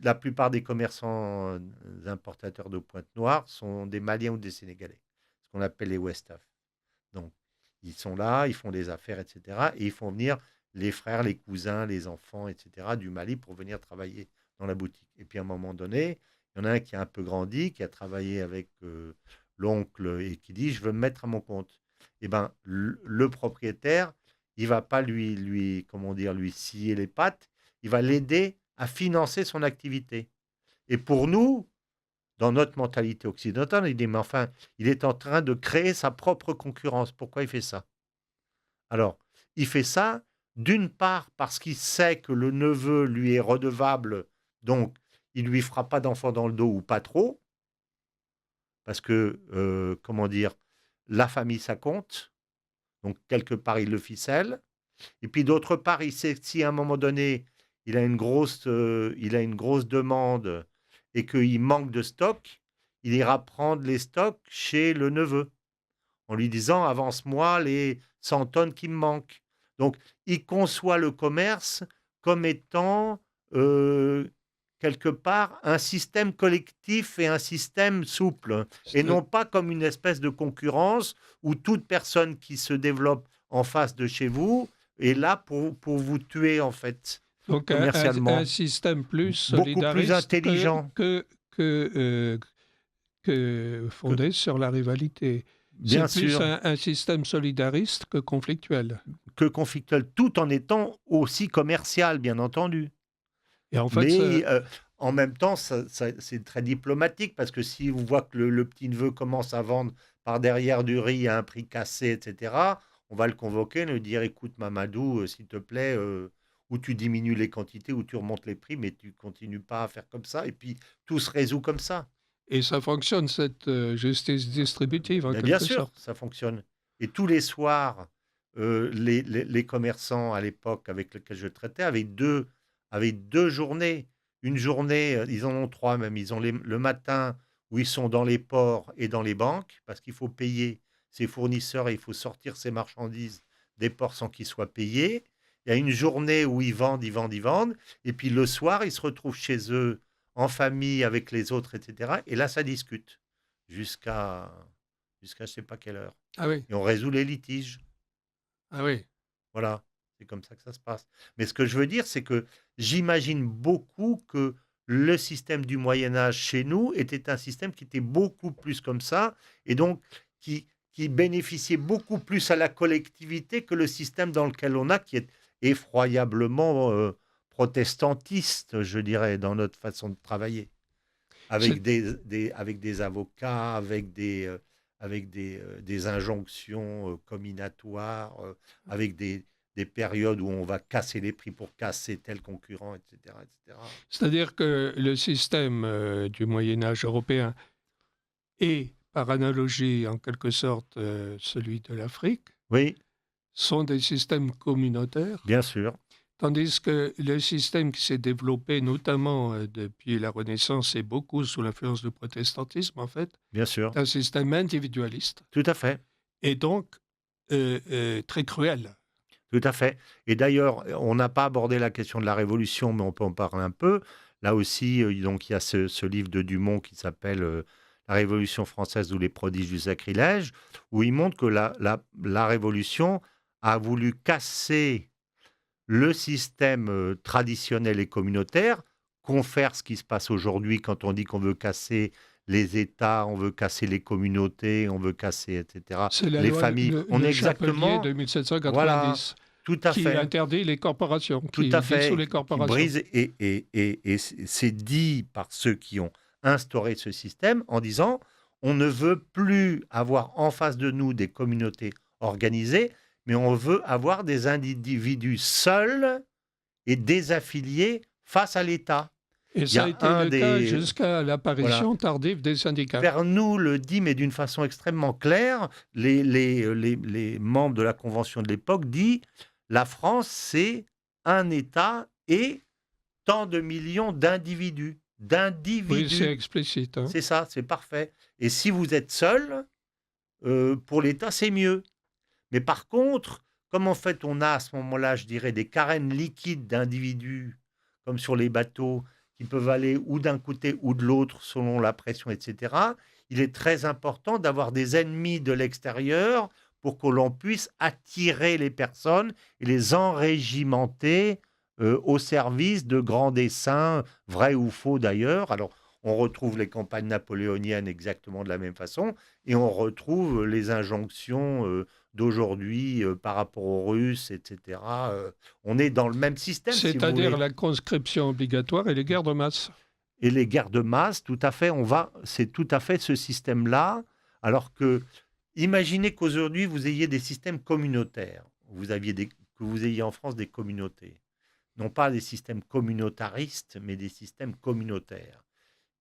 La plupart des commerçants importateurs de Pointe-Noire sont des Maliens ou des Sénégalais, ce qu'on appelle les Westaf. Donc ils sont là, ils font des affaires, etc. Et ils font venir les frères, les cousins, les enfants, etc. du Mali pour venir travailler dans la boutique. Et puis à un moment donné, il y en a un qui a un peu grandi, qui a travaillé avec l'oncle et qui dit « je veux me mettre à mon compte ». Eh bien, le propriétaire, il ne va pas lui scier les pattes, il va l'aider à financer son activité. Et pour nous, dans notre mentalité occidentale, il dit, mais enfin, il est en train de créer sa propre concurrence. Pourquoi il fait ça? Alors, il fait ça, d'une part, parce qu'il sait que le neveu lui est redevable, donc il ne lui fera pas d'enfant dans le dos ou pas trop, parce que, la famille, ça compte. Donc, quelque part, il le ficelle. Et puis, d'autre part, il sait que si à un moment donné, il a une grosse demande et qu'il manque de stock, il ira prendre les stocks chez le neveu en lui disant « avance-moi les 100 tonnes qui me manquent ». Donc, il conçoit le commerce comme étant, quelque part, un système collectif et un système souple, et non pas comme une espèce de concurrence où toute personne qui se développe en face de chez vous est là pour vous tuer, en fait. Donc, un système plus solidariste, beaucoup plus intelligent que fondé sur la rivalité. Bien C'est plus sûr. un système solidariste que conflictuel. Que conflictuel, tout en étant aussi commercial, bien entendu. Et en fait, mais en même temps, c'est très diplomatique, parce que si vous voit que le petit-neveu commence à vendre par derrière du riz à un prix cassé, etc., on va le convoquer, lui dire « écoute Mamadou, s'il te plaît, ou tu diminues les quantités, ou tu remontes les prix, mais tu continues pas à faire comme ça. » Et puis, tout se résout comme ça. Et ça fonctionne, cette justice distributive, en quelque bien sorte. sûr, ça fonctionne. Et tous les soirs, les commerçants à l'époque avec lesquels je traitais avaient deux journées. Une journée, ils en ont 3 même. Ils ont le matin où ils sont dans les ports et dans les banques parce qu'il faut payer ses fournisseurs et il faut sortir ses marchandises des ports sans qu'ils soient payés. Il y a une journée où ils vendent. Et puis le soir, ils se retrouvent chez eux en famille avec les autres, etc. Et là, ça discute jusqu'à je ne sais pas quelle heure. Ah oui. Et on résout les litiges. Ah oui. Voilà, c'est comme ça que ça se passe. Mais ce que je veux dire, c'est que j'imagine beaucoup que le système du Moyen-Âge chez nous était un système qui était beaucoup plus comme ça, et donc qui bénéficiait beaucoup plus à la collectivité que le système dans lequel on a, qui est effroyablement protestantiste, je dirais, dans notre façon de travailler. Avec des avocats, avec des injonctions combinatoires, avec des périodes où on va casser les prix pour casser tel concurrent, etc. etc. C'est-à-dire que le système du Moyen-Âge européen est, par analogie, en quelque sorte, celui de l'Afrique, oui, sont des systèmes communautaires. Bien sûr. Tandis que le système qui s'est développé, notamment depuis la Renaissance et beaucoup sous l'influence du protestantisme, en fait, Bien sûr. est un système individualiste. Tout à fait. Et donc très cruel. Tout à fait. Et d'ailleurs, on n'a pas abordé la question de la Révolution, mais on peut en parler un peu. Là aussi, donc, il y a ce livre de Dumont qui s'appelle La Révolution française ou les prodiges du sacrilège, où il montre que la Révolution a voulu casser le système traditionnel et communautaire, confère ce qui se passe aujourd'hui quand on dit qu'on veut casser les États, on veut casser les communautés, on veut casser, etc. C'est la les loi, familles. On est exactement de 1790. Voilà, tout à qui fait. interdit les corporations, tout à fait, dissout les corporations. Qui brise, et c'est dit par ceux qui ont instauré ce système en disant on ne veut plus avoir en face de nous des communautés organisées, mais on veut avoir des individus seuls et désaffiliés face à l'État. Et ça a été le cas jusqu'à l'apparition tardive des syndicats. Vernoux le dit, mais d'une façon extrêmement claire. Les membres de la Convention de l'époque disent la France, c'est un État et tant de millions d'individus. Oui, c'est explicite. Hein. C'est ça, c'est parfait. Et si vous êtes seul, pour l'État, c'est mieux. Mais par contre, comme en fait on a à ce moment-là, je dirais, des carènes liquides d'individus, comme sur les bateaux, qui peuvent aller ou d'un côté ou de l'autre selon la pression, etc., il est très important d'avoir des ennemis de l'extérieur pour que l'on puisse attirer les personnes et les enrégimenter au service de grands desseins, vrais ou faux d'ailleurs. Alors, on retrouve les campagnes napoléoniennes exactement de la même façon, et on retrouve les injonctions d'aujourd'hui par rapport aux Russes, etc. On est dans le même système. C'est-à-dire la conscription obligatoire et les guerres de masse. Et les guerres de masse, tout à fait, c'est tout à fait ce système-là, alors que imaginez qu'aujourd'hui, vous ayez des systèmes communautaires. Que vous ayez en France des communautés. Non pas des systèmes communautaristes, mais des systèmes communautaires.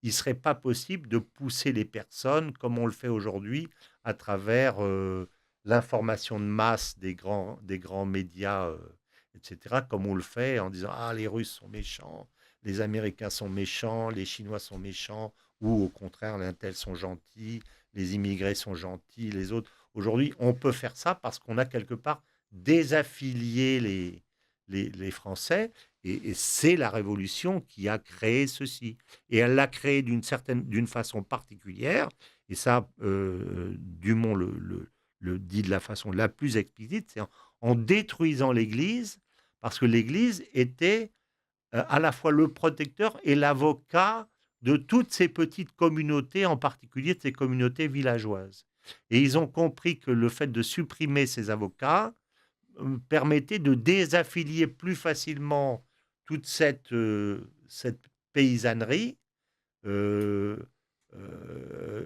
Il ne serait pas possible de pousser les personnes, comme on le fait aujourd'hui, à travers l'information de masse des grands médias, etc., comme on le fait en disant « Ah, les Russes sont méchants, les Américains sont méchants, les Chinois sont méchants, ou au contraire, les tels sont gentils, les immigrés sont gentils, les autres. » Aujourd'hui, on peut faire ça parce qu'on a quelque part désaffilié les Français, et c'est la Révolution qui a créé ceci. Et elle l'a créé d'une façon particulière, et ça, Dumont le dit de la façon la plus explicite, c'est en détruisant l'Église, parce que l'Église était à la fois le protecteur et l'avocat de toutes ces petites communautés, en particulier de ces communautés villageoises. Et ils ont compris que le fait de supprimer ces avocats permettait de désaffilier plus facilement toute cette paysannerie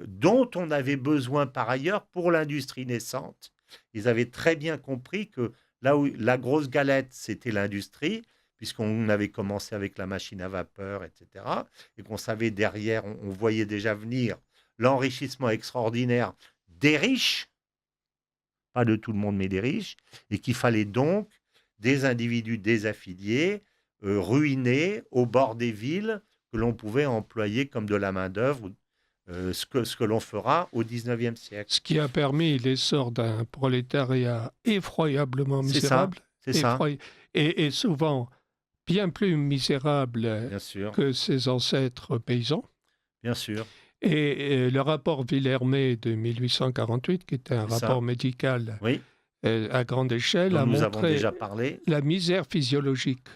dont on avait besoin par ailleurs pour l'industrie naissante. Ils avaient très bien compris que là où la grosse galette, c'était l'industrie, puisqu'on avait commencé avec la machine à vapeur, etc., et qu'on savait derrière, on voyait déjà venir l'enrichissement extraordinaire des riches, pas de tout le monde, mais des riches, et qu'il fallait donc des individus désaffiliés, ruinés, au bord des villes, que l'on pouvait employer comme de la main-d'œuvre, ce que l'on fera au XIXe siècle. Ce qui a permis l'essor d'un prolétariat effroyablement misérable. C'est ça. Et souvent bien plus misérable que ses ancêtres paysans. Bien sûr. Et le rapport Villermé de 1848, qui était un rapport médical à grande échelle, a montré la misère physiologique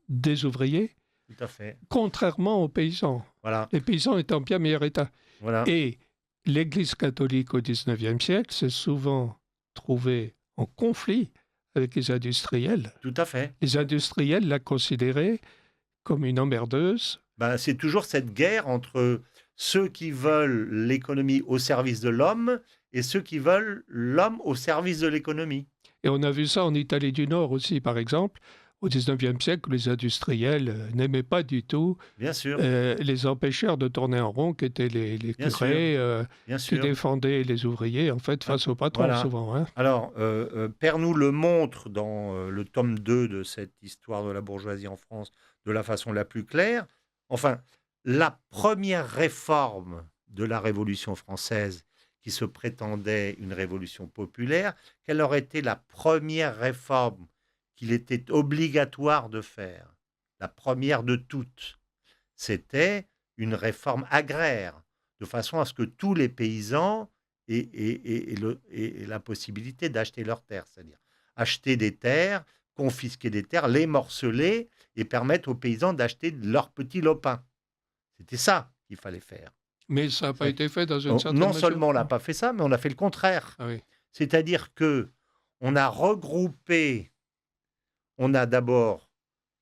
des ouvriers, contrairement aux paysans. Voilà. Les paysans étaient en bien meilleur état. Voilà. Et l'Église catholique au XIXe siècle s'est souvent trouvée en conflit avec les industriels. Tout à fait. Les industriels la considéraient comme une emmerdeuse. C'est toujours cette guerre entre ceux qui veulent l'économie au service de l'homme et ceux qui veulent l'homme au service de l'économie. Et on a vu ça en Italie du Nord aussi, par exemple, au XIXe siècle, où les industriels n'aimaient pas du tout les empêcheurs de tourner en rond, qui étaient les curés qui défendaient les ouvriers, en fait, face aux patrons, souvent. Hein. Alors, Pernoud le montre dans le tome 2 de cette histoire de la bourgeoisie en France de la façon la plus claire. Enfin, la première réforme de la Révolution française, qui se prétendait une révolution populaire, quelle aurait été la première réforme qu'il était obligatoire de faire? La première de toutes, c'était une réforme agraire, de façon à ce que tous les paysans aient la possibilité d'acheter leurs terres, c'est-à-dire acheter des terres, confisquer des terres, les morceler et permettre aux paysans d'acheter leurs petits lopins. C'était ça qu'il fallait faire. Mais ça n'a pas été fait dans une certaine mesure. Non seulement on n'a pas fait ça, mais on a fait le contraire. Ah oui. C'est-à-dire qu'on a regroupé, on a d'abord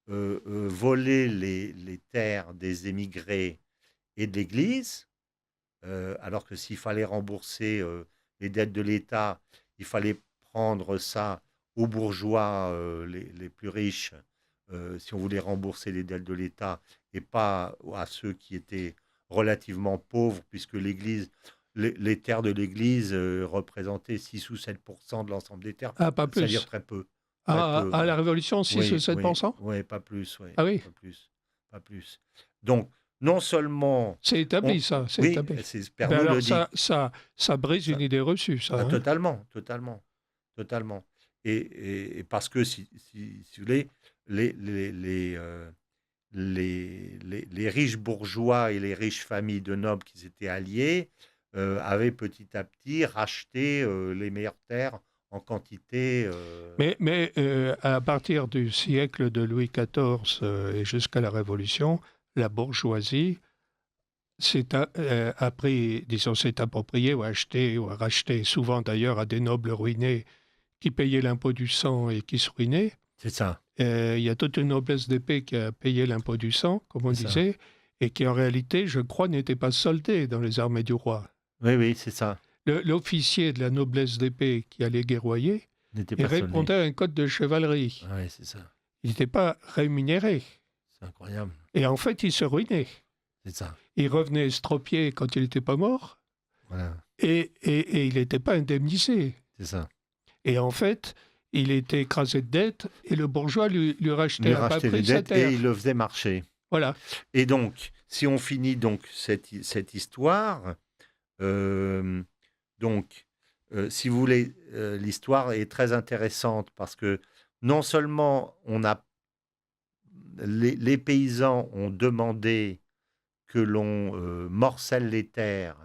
volé les terres des émigrés et de l'Église, alors que s'il fallait rembourser les dettes de l'État, il fallait prendre ça aux bourgeois les plus riches, si on voulait rembourser les dettes de l'État, et pas à ceux qui étaient relativement pauvres, puisque l'Église, les terres de l'Église représentaient 6 ou 7% de l'ensemble des terres. Ah, pas plus. C'est-à-dire très peu. À la Révolution, 6 ou 7%? Oui, pas plus. Ah oui. Pas plus. Donc, non seulement... C'est établi, ça. C'est établi. Pernoud le dit. Ça brise une idée reçue, ça. Totalement. Et parce que, si vous voulez, les riches bourgeois et les riches familles de nobles qui s'étaient alliés avaient petit à petit racheté les meilleures terres en quantité. Mais à partir du siècle de Louis XIV et jusqu'à la Révolution, la bourgeoisie s'est appropriée ou a racheté, souvent d'ailleurs à des nobles ruinés qui payaient l'impôt du sang et qui se ruinaient. C'est ça. Il y a toute une noblesse d'épée qui a payé l'impôt du sang, comme on disait, et qui en réalité, je crois, n'était pas soldé dans les armées du roi. Oui, c'est ça. L'officier de la noblesse d'épée qui allait guerroyer répondait à un code de chevalerie. Oui, c'est ça. Il n'était pas rémunéré. C'est incroyable. Et en fait, il se ruinait. C'est ça. Il revenait estropié quand il n'était pas mort. Voilà. Et il n'était pas indemnisé. C'est ça. Et en fait, il était écrasé de dettes et le bourgeois lui rachetait à bas prix sa terre. Et il le faisait marcher. Voilà. Et donc, si on finit donc cette histoire, si vous voulez, l'histoire est très intéressante parce que non seulement les paysans ont demandé que l'on morcelle les terres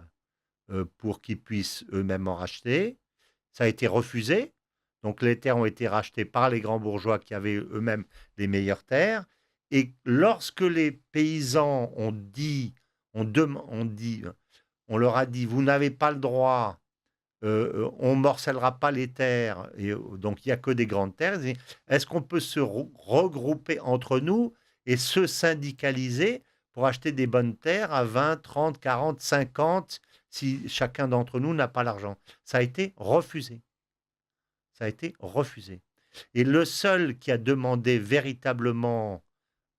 pour qu'ils puissent eux-mêmes en racheter, ça a été refusé. Donc les terres ont été rachetées par les grands bourgeois qui avaient eux-mêmes les meilleures terres. Et lorsque les paysans on leur a dit, vous n'avez pas le droit, on ne morcellera pas les terres, et donc il n'y a que des grandes terres. Est-ce qu'on peut se regrouper entre nous et se syndicaliser pour acheter des bonnes terres à 20, 30, 40, 50, si chacun d'entre nous n'a pas l'argent? Ça a été refusé. Et le seul qui a demandé véritablement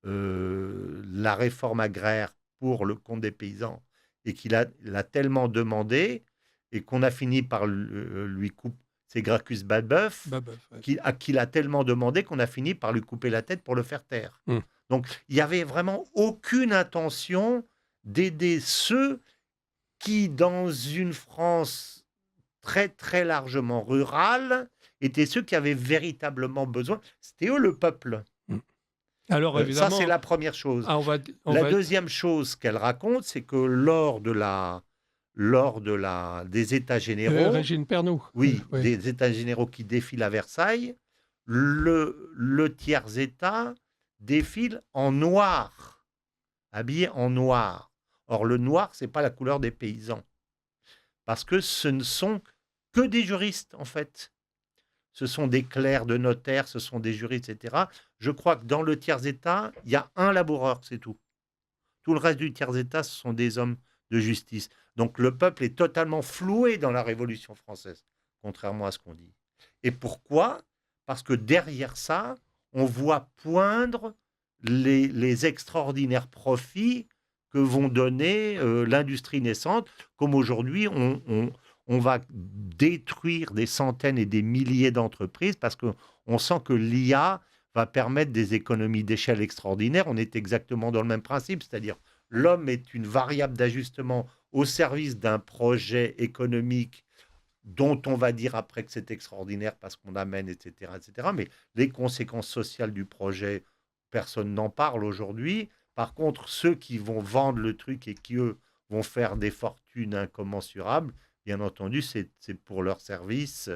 la réforme agraire pour le compte des paysans, et qu'il l'a tellement demandé, et qu'on a fini par lui couper, c'est Gracchus Babeuf, à qui il a tellement demandé qu'on a fini par lui couper la tête pour le faire taire. Donc, il n'y avait vraiment aucune intention d'aider ceux qui, dans une France très, très largement rurale, étaient ceux qui avaient véritablement besoin. C'était eux, le peuple. Alors, évidemment, ça, c'est la première chose. Deuxième chose qu'elle raconte, c'est que lors des États généraux... Régine Pernoud. Oui, des États généraux qui défilent à Versailles, le tiers-État défile en noir, habillé en noir. Or, le noir, ce n'est pas la couleur des paysans. Parce que ce ne sont que des juristes, en fait. Ce sont des clercs de notaires, ce sont des juristes, etc. Je crois que dans le tiers-État, il y a un laboureur, c'est tout. Tout le reste du tiers-État, ce sont des hommes de justice. Donc le peuple est totalement floué dans la Révolution française, contrairement à ce qu'on dit. Et pourquoi ? Parce que derrière ça, on voit poindre les extraordinaires profits que vont donner l'industrie naissante, comme aujourd'hui on va détruire des centaines et des milliers d'entreprises parce qu'on sent que l'IA va permettre des économies d'échelle extraordinaires. On est exactement dans le même principe, c'est-à-dire l'homme est une variable d'ajustement au service d'un projet économique dont on va dire après que c'est extraordinaire parce qu'on amène, etc., etc. Mais les conséquences sociales du projet, personne n'en parle aujourd'hui. Par contre, ceux qui vont vendre le truc et qui, eux, vont faire des fortunes incommensurables, bien entendu, c'est pour leur service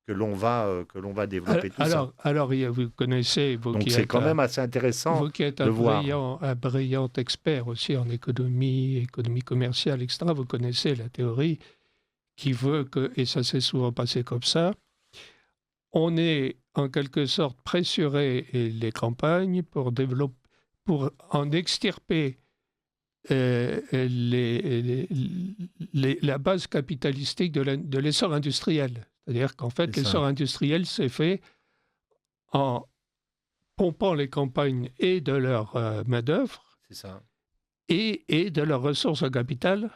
que l'on va développer tout ça. Alors, vous connaissez... Donc, c'est quand même assez intéressant vous qui êtes un brillant expert aussi en économie commerciale, etc., vous connaissez la théorie qui veut que, et ça s'est souvent passé comme ça, on est en quelque sorte pressuré les campagnes pour en extirper la base capitalistique de l'essor industriel. C'est-à-dire qu'en fait, l'essor industriel s'est fait en pompant les campagnes et de leur main-d'œuvre et de leurs ressources en capital.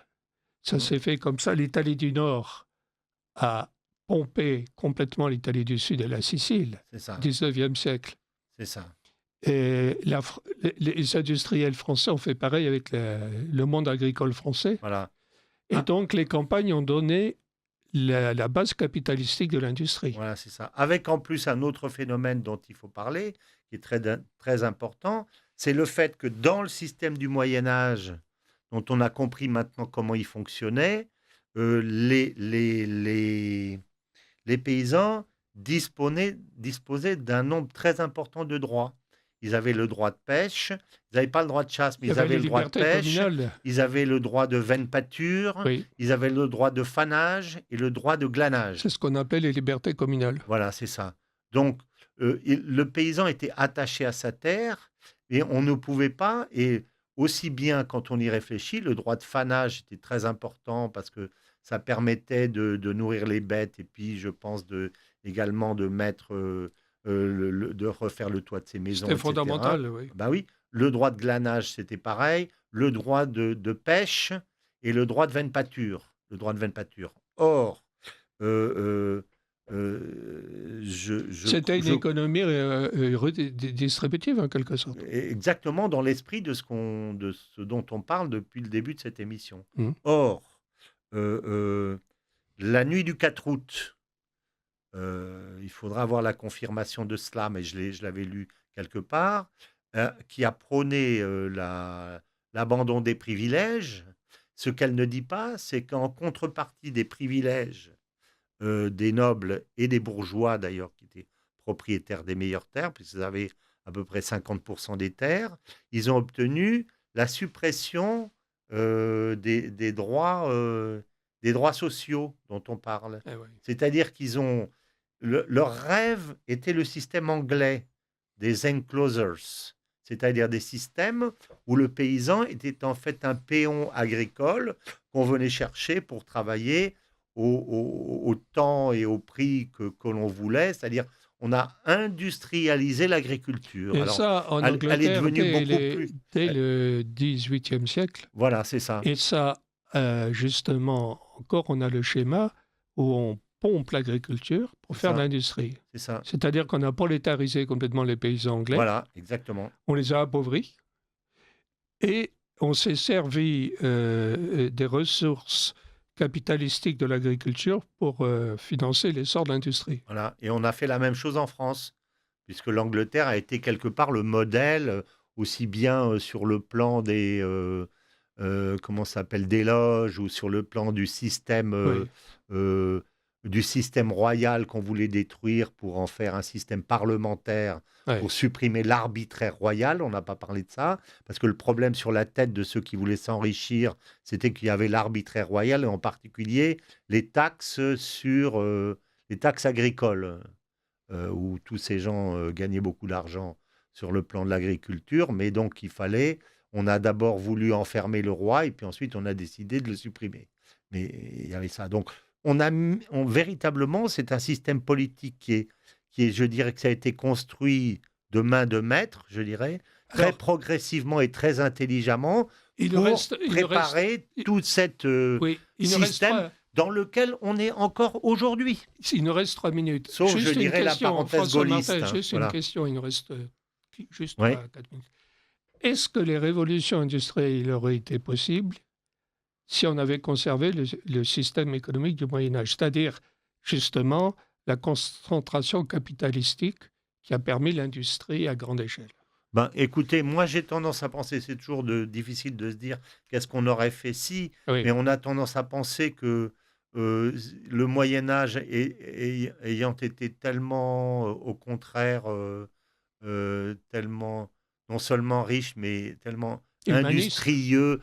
Ça s'est fait comme ça. L'Italie du Nord a pompé complètement l'Italie du Sud et la Sicile au XIXe siècle. C'est ça. Et les industriels français ont fait pareil avec le monde agricole français. Voilà. Et donc, les campagnes ont donné la base capitalistique de l'industrie. Voilà, c'est ça. Avec en plus un autre phénomène dont il faut parler, qui est très, très important, c'est le fait que dans le système du Moyen-Âge, dont on a compris maintenant comment il fonctionnait, les paysans disposaient d'un nombre très important de droits. Ils avaient le droit de pêche, ils n'avaient pas le droit de chasse, mais ils avaient le droit de pêche, ils avaient le droit de veine pâture, ils avaient le droit de fanage et le droit de glanage. C'est ce qu'on appelle les libertés communales. Voilà, c'est ça. Donc, le paysan était attaché à sa terre et on ne pouvait pas, et aussi bien quand on y réfléchit, le droit de fanage était très important parce que ça permettait de nourrir les bêtes et puis, je pense, également de mettre... de refaire le toit de ses maisons, C'était fondamental, oui. Ben oui. Le droit de glanage, c'était pareil. Le droit de pêche et le droit de veine pâture. Or, c'était une économie distributive, en quelque sorte. Exactement, dans l'esprit de ce dont on parle depuis le début de cette émission. Or, la nuit du 4 août, il faudra avoir la confirmation de cela, mais je l'avais lu quelque part, qui a prôné l'abandon des privilèges. Ce qu'elle ne dit pas, c'est qu'en contrepartie des privilèges des nobles et des bourgeois, d'ailleurs, qui étaient propriétaires des meilleures terres, puisqu'ils avaient à peu près 50% des terres, ils ont obtenu la suppression des droits sociaux dont on parle. Oui. C'est-à-dire qu'ils ont... leur rêve était le système anglais des enclosures, c'est-à-dire des systèmes où le paysan était en fait un péon agricole qu'on venait chercher pour travailler au temps et au prix que l'on voulait, c'est-à-dire on a industrialisé l'agriculture. Et alors, ça, en Angleterre, elle est devenue dès le XVIIIe siècle. Voilà, c'est ça. Et ça, justement, encore, on a le schéma où on pompe l'agriculture pour faire de l'industrie. C'est ça. C'est-à-dire qu'on a prolétarisé complètement les paysans anglais. Voilà, exactement. On les a appauvris. Et on s'est servi des ressources capitalistiques de l'agriculture pour financer l'essor de l'industrie. Voilà. Et on a fait la même chose en France, puisque l'Angleterre a été quelque part le modèle, aussi bien sur le plan des... des loges, ou sur le plan du système royal qu'on voulait détruire pour en faire un système parlementaire, pour supprimer l'arbitraire royal. On n'a pas parlé de ça, parce que le problème sur la tête de ceux qui voulaient s'enrichir, c'était qu'il y avait l'arbitraire royal, et en particulier les taxes les taxes agricoles, où tous ces gens gagnaient beaucoup d'argent sur le plan de l'agriculture, mais donc on a d'abord voulu enfermer le roi, et puis ensuite on a décidé de le supprimer. Mais il y avait ça. Donc véritablement, c'est un système politique qui est, je dirais que ça a été construit de main de maître, je dirais, très progressivement et très intelligemment, préparer tout cet système dans lequel on est encore aujourd'hui. Il nous reste 3 minutes. Sauf, je dirais, la parenthèse gaulliste. Juste une question, il nous reste juste 4 minutes. Est-ce que les révolutions industrielles auraient été possibles si on avait conservé le système économique du Moyen-Âge, c'est-à-dire justement la concentration capitalistique qui a permis l'industrie à grande échelle? Écoutez, moi j'ai tendance à penser, c'est toujours difficile de se dire qu'est-ce qu'on aurait fait si, mais on a tendance à penser que le Moyen-Âge ayant été tellement, au contraire, tellement non seulement riche, mais tellement industrieux,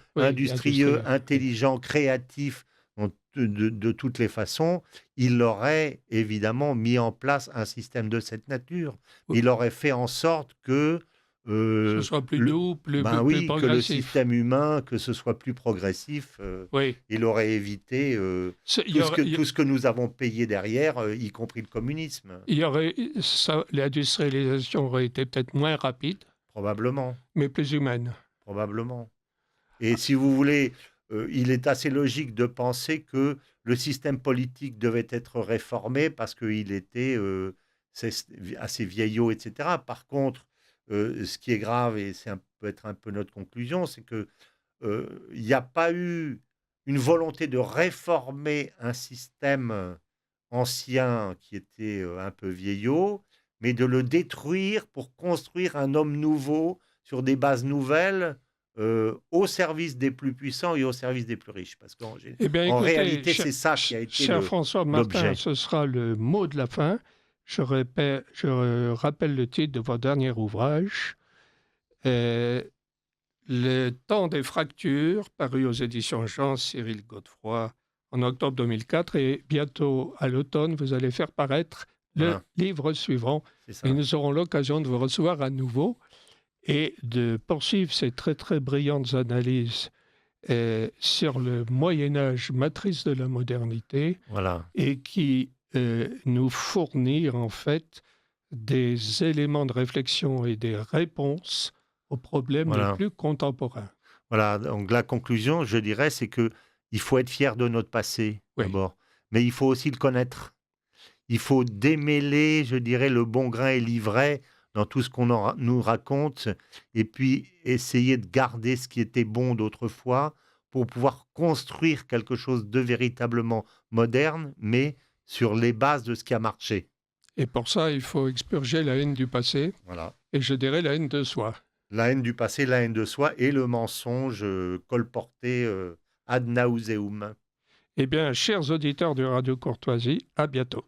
intelligent, créatif, de toutes les façons, il aurait évidemment mis en place un système de cette nature. Il aurait fait en sorte que ce soit plus doux, plus progressif. Que le système humain, que ce soit plus progressif. Il aurait évité tout ce que nous avons payé derrière, y compris le communisme. L'industrialisation aurait été peut-être moins rapide. Probablement. Mais plus humaine. Probablement. Et si vous voulez, il est assez logique de penser que le système politique devait être réformé parce qu'il était assez vieillot, etc. Par contre, ce qui est grave, et peut être un peu notre conclusion, c'est qu'il n'y a pas eu une volonté de réformer un système ancien qui était un peu vieillot, mais de le détruire pour construire un homme nouveau sur des bases nouvelles, au service des plus puissants et au service des plus riches. Parce qu'en réalité, c'est ça qui a été cher François Martin, ce sera le mot de la fin. Je rappelle le titre de votre dernier ouvrage, Le temps des fractures, paru aux éditions Jean-Cyril Godefroy en octobre 2004. Et bientôt, à l'automne, vous allez faire paraître le livre suivant. Et nous aurons l'occasion de vous recevoir à nouveau et de poursuivre ces très, très brillantes analyses sur le Moyen-Âge, matrice de la modernité, et qui nous fournir en fait des éléments de réflexion et des réponses aux problèmes les plus contemporains. Voilà, donc la conclusion, je dirais, c'est qu'il faut être fier de notre passé, d'abord, mais il faut aussi le connaître. Il faut démêler, je dirais, le bon grain et l'ivraie dans tout ce qu'on nous raconte, et puis essayer de garder ce qui était bon d'autrefois pour pouvoir construire quelque chose de véritablement moderne, mais sur les bases de ce qui a marché. Et pour ça, il faut expurger la haine du passé, et je dirais la haine de soi. La haine du passé, la haine de soi et le mensonge colporté ad nauseum. Eh bien, chers auditeurs de Radio Courtoisie, à bientôt.